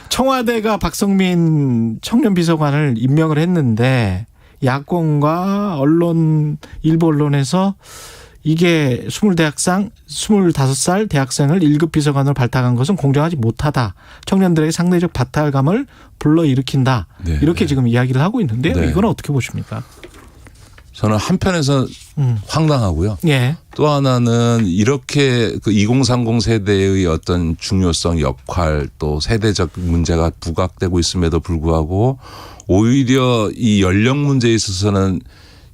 청와대가 박성민 청년비서관을 임명을 했는데 야권과 언론 일부 언론에서 이게 25살 대학생을 1급 비서관으로 발탁한 것은 공정하지 못하다. 청년들에게 상대적 박탈감을 불러일으킨다. 이렇게 지금 이야기를 하고 있는데요. 이건 어떻게 보십니까? 저는 한편에서 황당하고요. 또 하나는 이렇게 그 2030 세대의 어떤 중요성, 역할 또 세대적 문제가 부각되고 있음에도 불구하고 오히려 이 연령 문제에 있어서는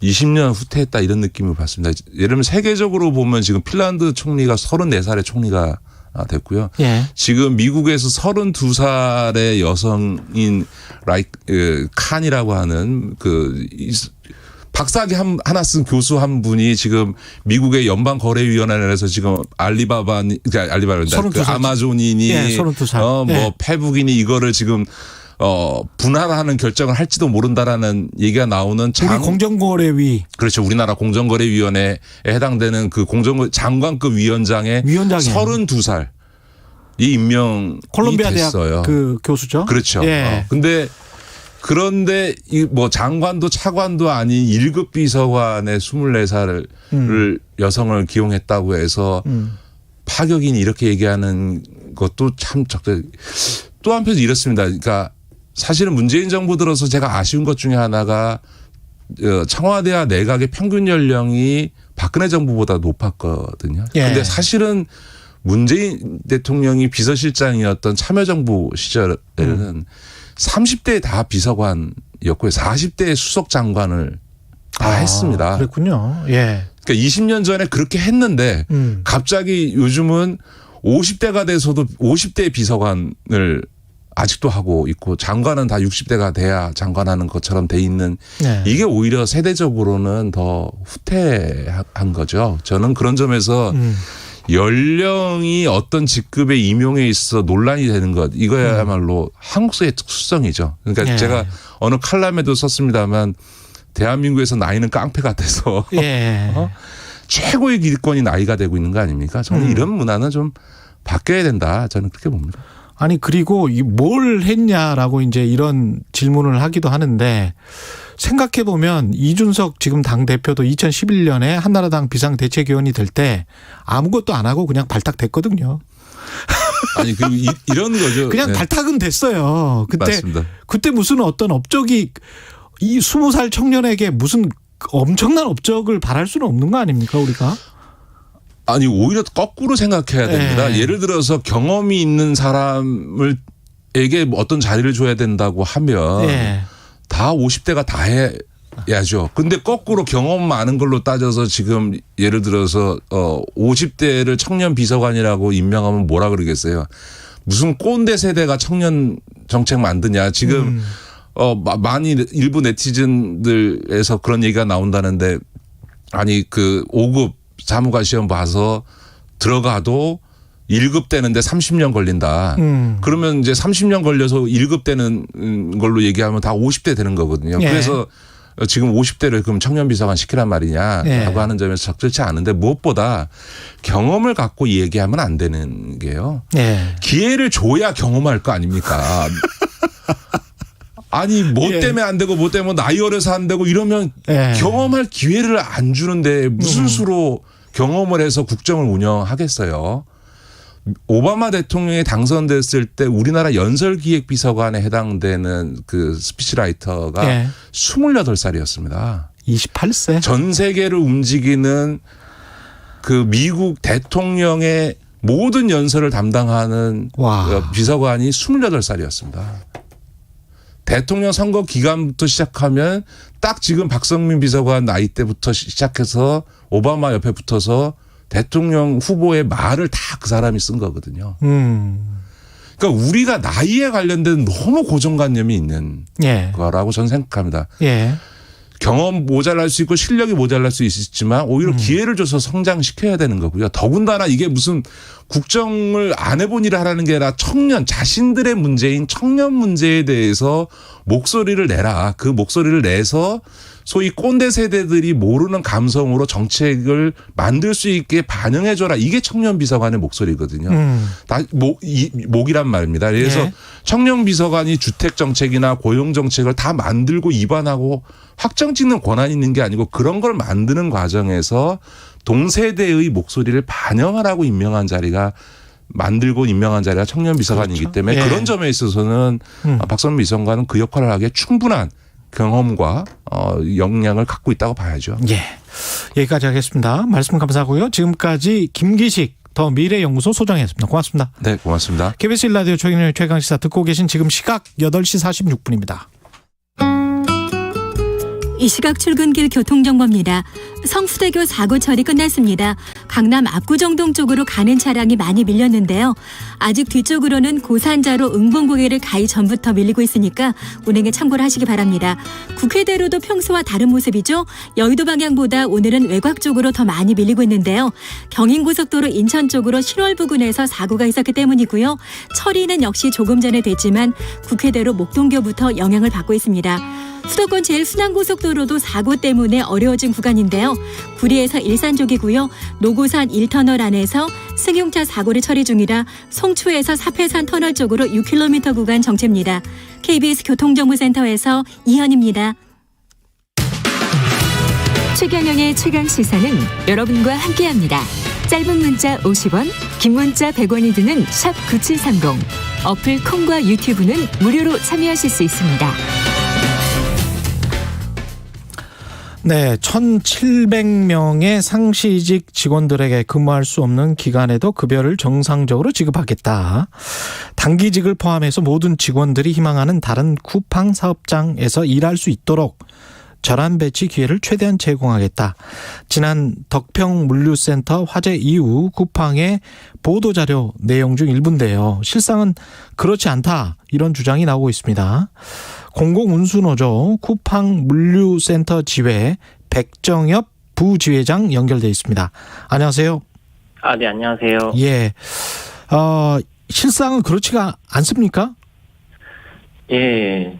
20년 후퇴했다 이런 느낌을 받습니다. 예를 들면 세계적으로 보면 지금 핀란드 총리가 34살의 총리가 됐고요. 지금 미국에서 32살의 여성인 칸이라고 하는 그 박사학위 하나 쓴 교수 한 분이 지금 미국의 연방거래위원회에서 지금 그 아마존이니 32살. 뭐 페북이니 이거를 지금 분할하는 결정을 할지도 모른다라는 얘기가 나오는 우리 공정거래위. 그렇죠. 우리나라 공정거래위원회에 해당되는 그 장관급 위원장의 32살 이 임명이 콜롬비아 됐어요. 대학 그 교수죠. 그렇죠. 그런데 이 뭐 장관도 차관도 아닌 1급 비서관의 24살을 여성을 기용했다고 해서 파격인이 이렇게 얘기하는 것도 참 또 한편 이렇습니다. 그러니까 사실은 문재인 정부 들어서 제가 아쉬운 것 중에 하나가 청와대와 내각의 평균 연령이 박근혜 정부보다 높았거든요. 그런데 사실은 문재인 대통령이 비서실장이었던 참여정부 시절에는 30대에 다 비서관이었고요. 40대에 수석 장관을 다 했습니다. 그랬군요. 그러니까 20년 전에 그렇게 했는데 갑자기 요즘은 50대가 돼서도 50대 비서관을 아직도 하고 있고 장관은 다 60대가 돼야 장관하는 것처럼 돼 있는 이게 오히려 세대적으로는 더 후퇴한 거죠. 저는 그런 점에서 연령이 어떤 직급의 임용에 있어 논란이 되는 것 이거야말로 한국사의 특수성이죠. 그러니까 제가 어느 칼럼에도 썼습니다만 대한민국에서 나이는 깡패 같아서 최고의 기득권이 나이가 되고 있는 거 아닙니까? 저는 이런 문화는 좀 바뀌어야 된다. 저는 그렇게 봅니다. 아니 그리고 뭘 했냐라고 이제 이런 질문을 하기도 하는데 생각해보면 이준석 지금 당대표도 2011년에 한나라당 비상대책위원이 될 때 아무것도 안 하고 그냥 발탁됐거든요. 아니, 이런 거죠. 그냥 네. 발탁은 됐어요. 맞습니다. 그때 무슨 어떤 업적이 이 20살 청년에게 무슨 엄청난 업적을 바랄 수는 없는 거 아닙니까, 우리가? 아니, 오히려 거꾸로 생각해야 됩니다. 네. 예를 들어서 경험이 있는 사람에게 어떤 자리를 줘야 된다고 하면 네. 다 50대가 다 해야죠. 근데 거꾸로 경험 많은 걸로 따져서 지금 예를 들어서 50대를 청년 비서관이라고 임명하면 뭐라 그러겠어요. 무슨 꼰대 세대가 청년 정책 만드냐. 지금 많이 일부 네티즌들에서 그런 얘기가 나온다는데, 아니, 그 5급 사무관 시험 봐서 들어가도 1급 되는데 30년 걸린다. 그러면 이제 30년 걸려서 1급 되는 걸로 얘기하면 다 50대 되는 거거든요. 예. 그래서 지금 50대를 그럼 청년 비서관 시키란 말이냐라고 예. 하는 점에서 적절치 않은데, 무엇보다 경험을 갖고 얘기하면 안 되는 게요. 예. 기회를 줘야 경험할 거 아닙니까? 아니, 뭐 때문에 안 되고 뭐 때문에 나이 어려서 안 되고 이러면 경험할 기회를 안 주는데 무슨 수로 경험을 해서 국정을 운영하겠어요. 오바마 대통령이 당선됐을 때 우리나라 연설기획비서관에 해당되는 그 스피치라이터가 28살이었습니다. 28세? 전 세계를 움직이는 그 미국 대통령의 모든 연설을 담당하는 비서관이 28살이었습니다. 대통령 선거 기간부터 시작하면 딱 지금 박성민 비서관 나이 때부터 시작해서 오바마 옆에 붙어서 대통령 후보의 말을 다 그 사람이 쓴 거거든요. 그러니까 우리가 나이에 관련된 너무 고정관념이 있는 거라고 저는 생각합니다. 경험 모자랄 수 있고 실력이 모자랄 수 있지만 오히려 기회를 줘서 성장시켜야 되는 거고요. 더군다나 이게 무슨 국정을 안 해본 일을 하라는 게 아니라 청년, 자신들의 문제인 청년 문제에 대해서 목소리를 내라. 그 목소리를 내서 소위 꼰대 세대들이 모르는 감성으로 정책을 만들 수 있게 반영해줘라. 이게 청년 비서관의 목소리거든요. 다 목이란 말입니다. 그래서 청년 비서관이 주택 정책이나 고용 정책을 다 만들고 입안하고 확정 짓는 권한이 있는 게 아니고 그런 걸 만드는 과정에서 동세대의 목소리를 반영하라고 임명한 자리가 만들고 임명한 자리가 청년 비서관이기 때문에 그런 점에 있어서는 박성민 비서관은 그 역할을 하기에 충분한 경험과 역량을 갖고 있다고 봐야죠. 예, 여기까지 하겠습니다. 말씀 감사하고요. 지금까지 김기식 더 미래연구소 소장이었습니다. 고맙습니다. 네, 고맙습니다. KBS 1라디오 최경영의 최강시사 듣고 계신 지금 시각 8시 46분입니다. 이 시각 출근길 교통정보입니다. 성수대교 사고 처리 끝났습니다. 강남 압구정동 쪽으로 가는 차량이 많이 밀렸는데요. 아직 뒤쪽으로는 고산자로 응봉고개를 가기 전부터 밀리고 있으니까 운행에 참고를 하시기 바랍니다. 국회대로도 평소와 다른 모습이죠. 여의도 방향보다 오늘은 외곽 쪽으로 더 많이 밀리고 있는데요. 경인고속도로 인천 쪽으로 신월 부근에서 사고가 있었기 때문이고요. 처리는 역시 조금 전에 됐지만 국회대로 목동교부터 영향을 받고 있습니다. 수도권 제일순환고속도로도 사고 때문에 어려워진 구간인데요. 구리에서 일산 쪽이고요. 노고산 1터널 안에서 승용차 사고를 처리 중이라 송초에서 사패산 터널 쪽으로 6km 구간 정체입니다. KBS 교통정보센터에서 이현입니다. 최경영의 최강시사는 여러분과 함께합니다. 짧은 문자 50원, 긴 문자 100원이 드는 샵 9730. 어플 콩과 유튜브는 무료로 참여하실 수 있습니다. 네, 1,700명의 상시직 직원들에게 근무할 수 없는 기간에도 급여를 정상적으로 지급하겠다. 단기직을 포함해서 모든 직원들이 희망하는 다른 쿠팡 사업장에서 일할 수 있도록 전환 배치 기회를 최대한 제공하겠다. 지난 덕평물류센터 화재 이후 쿠팡의 보도자료 내용 중 일부인데요. 실상은 그렇지 않다. 이런 주장이 나오고 있습니다. 공공운수노조 쿠팡물류센터 지회 백정엽 부지회장 연결돼 있습니다. 안녕하세요. 네, 안녕하세요. 예. 실상은 그렇지가 않습니까? 예.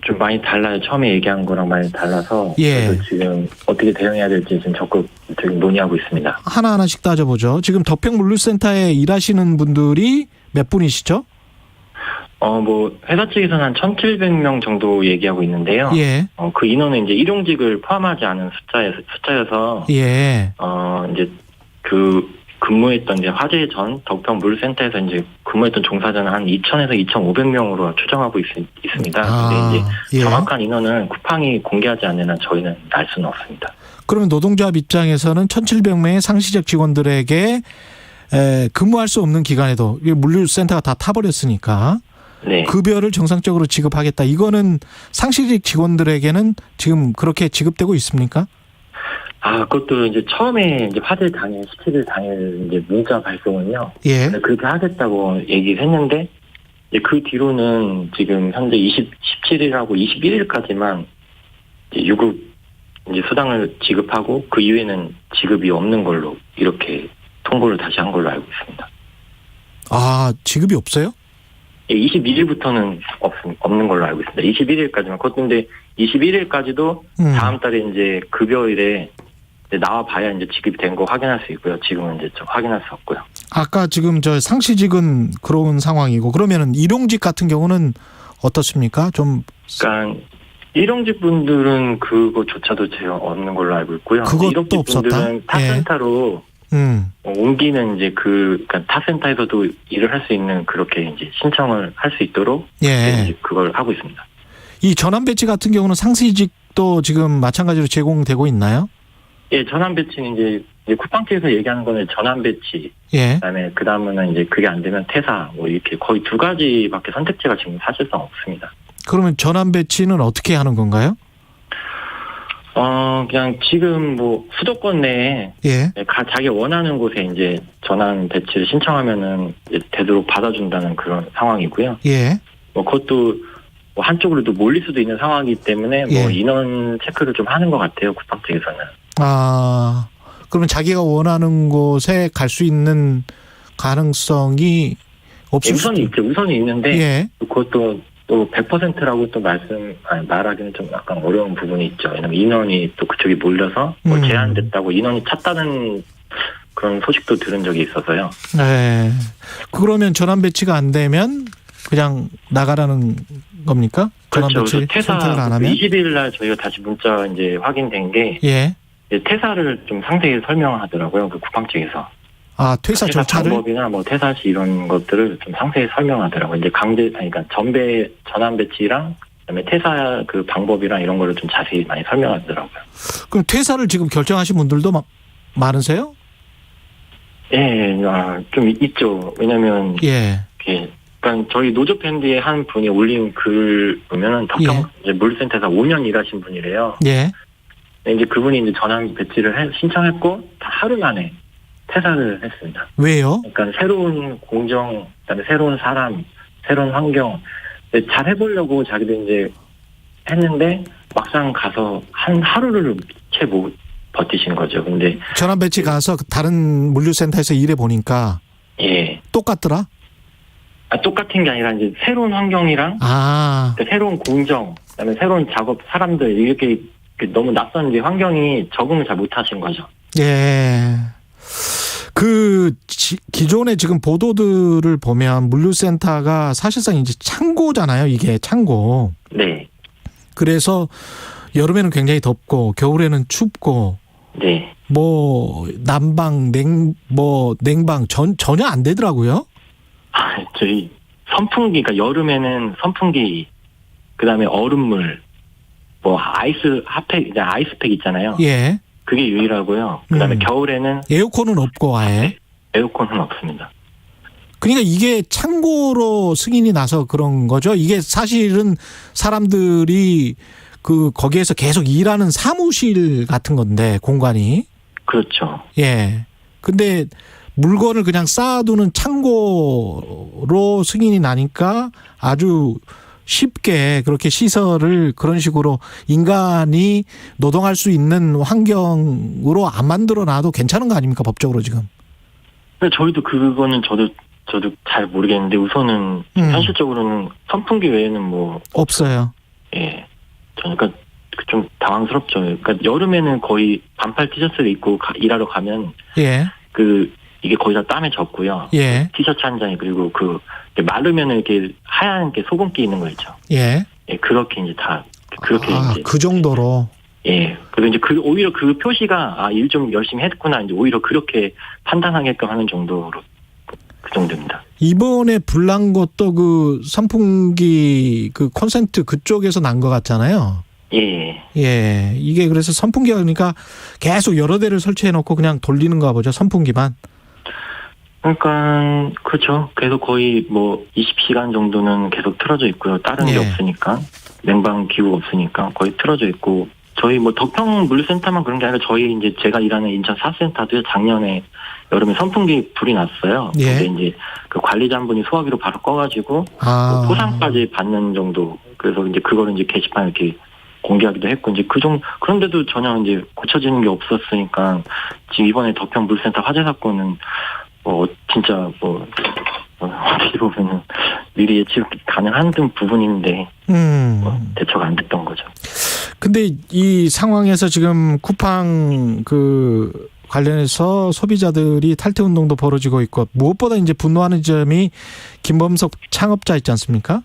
좀 많이 달라요. 처음에 얘기한 거랑 많이 달라서. 그래서 지금 어떻게 대응해야 될지 지금 적극 논의하고 있습니다. 하나하나씩 따져보죠. 지금 덕평물류센터에 일하시는 분들이 몇 분이시죠? 뭐 회사 측에서는 한 1,700명 정도 얘기하고 있는데요. 예. 그 인원은 이제 일용직을 포함하지 않은 숫자여서 예. 이제 그 근무했던 이제 화재 전 덕평 물센터에서 이제 근무했던 종사자는 한 2,000에서 2,500명으로 추정하고 있습니다. 근데 이제 정확한 인원은 쿠팡이 공개하지 않는 한 저희는 알 수는 없습니다. 그러면 노동조합 입장에서는 1,700명의 상시적 직원들에게 근무할 수 없는 기간에도 물류센터가 다 타버렸으니까 네. 급여를 정상적으로 지급하겠다. 이거는 상시직 직원들에게는 지금 그렇게 지급되고 있습니까? 그것도 이제 처음에 이제 화재 당일 17일 당일 이제 문자 발송은요. 예. 그렇게 하겠다고 얘기를 했는데 이제 그 뒤로는 지금 현재 17일하고 21일까지만 이제 유급 이제 수당을 지급하고 그 이후에는 지급이 없는 걸로 이렇게 통보를 다시 한 걸로 알고 있습니다. 지급이 없어요? 예, 21일부터는 없는 걸로 알고 있습니다. 21일까지만. 그런데 21일까지도 다음 달에 이제 급여일에 나와 봐야 이제 지급이 된 거 확인할 수 있고요. 지금은 이제 좀 확인할 수 없고요. 아까 지금 저 상시직은 그런 상황이고 그러면은 일용직 같은 경우는 어떻습니까? 그러니까 일용직 분들은 그거조차도 제가 없는 걸로 알고 있고요. 그것도 일용직 없었다? 분들은 타센터로 옮기는 이제 그러니까 타센터에서도 일을 할 수 있는 그렇게 이제 신청을 할 수 있도록 이제 그걸 하고 있습니다. 이 전환 배치 같은 경우는 상시직도 지금 마찬가지로 제공되고 있나요? 예, 전환 배치는 이제 쿠팡 측에서 얘기하는 거는 전환 배치. 그다음에는 이제 그게 안 되면 퇴사 뭐 이렇게 거의 두 가지밖에 선택지가 지금 사실상 없습니다. 그러면 전환 배치는 어떻게 하는 건가요? 그냥 지금 뭐 수도권 내에 자기 원하는 곳에 이제 전환 배치를 신청하면은 이제 되도록 받아준다는 그런 상황이고요. 뭐 그것도 뭐 한쪽으로도 몰릴 수도 있는 상황이기 때문에 뭐 인원 체크를 좀 하는 것 같아요, 쿠팡 측에서는. 그러면 자기가 원하는 곳에 갈 수 있는 가능성이 없을 우선이 있죠. 우선이 있는데 그것도 또 100%라고 또 말하기는 좀 약간 어려운 부분이 있죠. 왜냐면 인원이 또 그쪽이 몰려서 뭐 제한됐다고 인원이 찼다는 그런 소식도 들은 적이 있어서요. 네. 그러면 전환 배치가 안 되면 그냥 나가라는 겁니까? 전환 배치 선택을 안 하면? 20일 날 저희가 다시 문자 이제 확인된 게 퇴사를 좀 상세히 설명하더라고요. 그 쿠팡 측에서. 퇴사 절차를? 방법이나 뭐 퇴사 시 이런 것들을 좀 상세히 설명하더라고요. 이제 그러니까 전환 배치랑 그다음에 퇴사 그 방법이랑 이런 거를 좀 자세히 많이 설명하더라고요. 그럼 퇴사를 지금 결정하신 분들도 많으세요? 예, 좀 있죠. 왜냐면 그러니까 저희 노조 밴드의 한 분이 올린 글 보면은 덕평 이제 물센터에서 5년 일하신 분이래요. 이제 그분이 이제 전환 배치를 신청했고 다 하루 만에 퇴사를 했습니다. 왜요? 그러니까 새로운 공정, 그다음에 새로운 사람, 새로운 환경 잘 해보려고 자기도 이제 했는데 막상 가서 한 하루를 채 못 버티신 거죠. 근데 전환 배치 가서 다른 물류센터에서 일해 보니까 똑같더라? 똑같은 게 아니라 이제 새로운 환경이랑 그러니까 새로운 공정, 그다음에 새로운 작업 사람들 이렇게 너무 낯선 이제 환경이 적응을 잘 못하신 거죠. 기존에 지금 보도들을 보면 물류센터가 사실상 이제 창고잖아요. 이게 창고. 네. 그래서 여름에는 굉장히 덥고 겨울에는 춥고. 뭐 난방, 냉방 전혀 안 되더라고요. 저희 선풍기, 그러니까 여름에는 선풍기, 그다음에 얼음물, 뭐 아이스팩 있잖아요. 그게 유일하고요. 그다음에 겨울에는 에어컨은 없고 아예. 에어컨은 없습니다. 그러니까 이게 창고로 승인이 나서 그런 거죠. 이게 사실은 사람들이 거기에서 계속 일하는 사무실 같은 건데 공간이. 그렇죠. 근데 물건을 그냥 쌓아두는 창고로 승인이 나니까 아주 쉽게 그렇게 시설을 그런 식으로 인간이 노동할 수 있는 환경으로 안 만들어 놔도 괜찮은 거 아닙니까 법적으로 지금? 근데 저희도 그거는 저도 잘 모르겠는데 우선은 현실적으로는 선풍기 외에는 뭐 없어요. 그러니까 좀 당황스럽죠. 그러니까 여름에는 거의 반팔 티셔츠를 입고 일하러 가면 이게 거의 다 땀에 젖고요. 예. 티셔츠 한 장에 그리고 그 마르면 이렇게 하얀 게 소금기 있는 거 있죠. 예. 예, 그렇게 이제 다 그렇게 이제 그 정도로. 예. 그래서 이제 오히려 그 표시가 일 좀 열심히 했구나 이제 오히려 그렇게 판단하게끔 하는 정도로 그 정도입니다. 이번에 불난 것도 그 선풍기 그 콘센트 그쪽에서 난 것 같잖아요. 예. 예. 이게 그래서 선풍기가 그러니까 계속 여러 대를 설치해 놓고 그냥 돌리는가 보죠. 선풍기만. 그러니까 그렇죠. 계속 거의 뭐 20시간 정도는 계속 틀어져 있고요. 다른 게 없으니까 냉방 기구가 없으니까 거의 틀어져 있고 저희 뭐 덕평 물류센터만 그런 게 아니라 저희 이제 제가 일하는 인천 사센터도 작년에 여름에 선풍기 불이 났어요. 예. 근데 이제 그 관리자 한 분이 소화기로 바로 꺼가지고 그 포상까지 받는 정도. 그래서 이제 그거를 이제 게시판에 이렇게 공개하기도 했고 이제 그런데도 전혀 이제 고쳐지는 게 없었으니까 지금 이번에 덕평 물센터 화재 사건은 진짜 어떻게 보면은 미리 예측 가능한 부분인데 대처가 안 됐던 거죠. 근데 이 상황에서 지금 쿠팡 그 관련해서 소비자들이 탈퇴 운동도 벌어지고 있고 무엇보다 이제 분노하는 점이 김범석 창업자 있지 않습니까?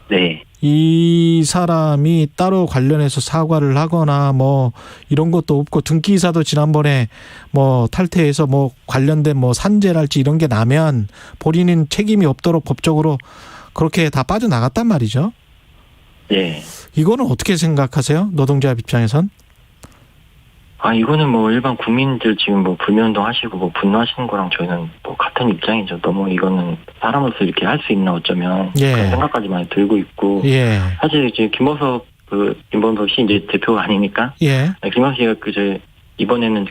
네. 이 사람이 따로 관련해서 사과를 하거나 뭐 이런 것도 없고 등기이사도 지난번에 뭐 탈퇴해서 뭐 관련된 뭐 산재랄지 이런 게 나면 본인은 책임이 없도록 법적으로 그렇게 다 빠져나갔단 말이죠. 네. 이거는 어떻게 생각하세요? 노동조합 입장에선? 이거는 뭐 일반 국민들 지금 뭐 불매운동 하시고 뭐 분노하시는 거랑 저희는 뭐 같은 입장이죠. 너무 이거는 사람으로서 이렇게 할 수 있나 어쩌면 그런 생각까지 많이 들고 있고 사실 이제 김범석 씨 이제 대표가 아니니까 김범석 씨가 이번에는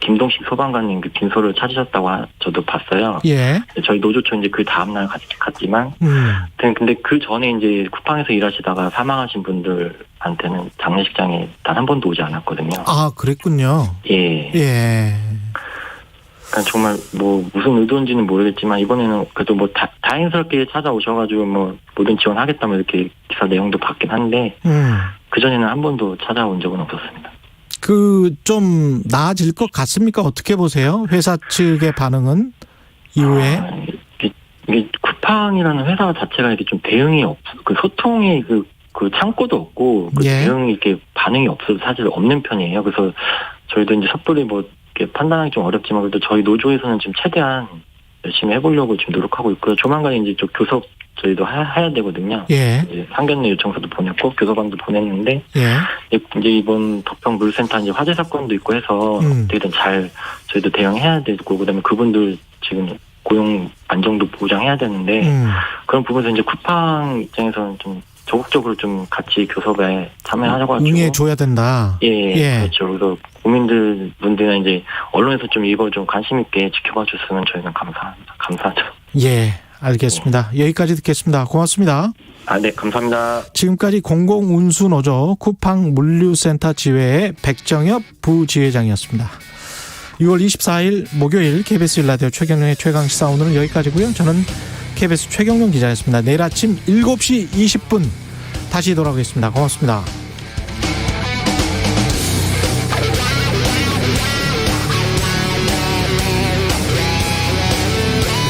김동식 소방관님 그 빈소를 찾으셨다고 저도 봤어요. 저희 노조초 이제 그 다음날 갔지만 근데 그 전에 이제 쿠팡에서 일하시다가 사망하신 분들한테는 장례식장에 단 한 번도 오지 않았거든요. 아, 그랬군요. 예. 그러니까 정말 뭐 무슨 의도인지는 모르겠지만 이번에는 그래도 뭐 다행스럽게 찾아오셔가지고 뭐 모든 지원하겠다 뭐 이렇게 기사 내용도 봤긴 한데 그 전에는 한 번도 찾아온 적은 없었습니다. 좀 나아질 것 같습니까? 어떻게 보세요? 회사 측의 반응은 이후에? 이게 쿠팡이라는 회사 자체가 이렇게 좀 대응이 소통이 그 창구도 없고 대응이 이렇게 반응이 없어서 사실 없는 편이에요. 그래서 저희도 이제 섣불리 뭐 이렇게 판단하기 좀 어렵지만 그래도 저희 노조에서는 지금 최대한 열심히 해보려고 지금 노력하고 있고요. 조만간 이제 좀 교섭 저희도 해야 되거든요. 이제 상견례 요청서도 보냈고 교섭안도 보냈는데 이제 이번 덕평 물센터 이제 화재 사건도 있고 해서 어떻게든 잘 저희도 대응해야 되고 그다음에 그분들 지금 고용 안정도 보장해야 되는데 그런 부분에서 이제 쿠팡 입장에서는 좀 적극적으로 좀 같이 교섭에 참여하자고 하죠. 응해줘야 된다. 그렇죠. 그래서 국민들 분들이나 이제 언론에서 좀 이거 좀 관심 있게 지켜봐 줬으면 저희는 감사하죠. 알겠습니다. 여기까지 듣겠습니다. 고맙습니다. 네, 감사합니다. 지금까지 공공운수노조 쿠팡 물류센터 지회의 백정엽 부지회장이었습니다. 6월 24일 목요일 KBS 1라디오 최경영의 최강시사 오늘은 여기까지고요. 저는 KBS 최경영 기자였습니다. 내일 아침 7시 20분 다시 돌아오겠습니다. 고맙습니다.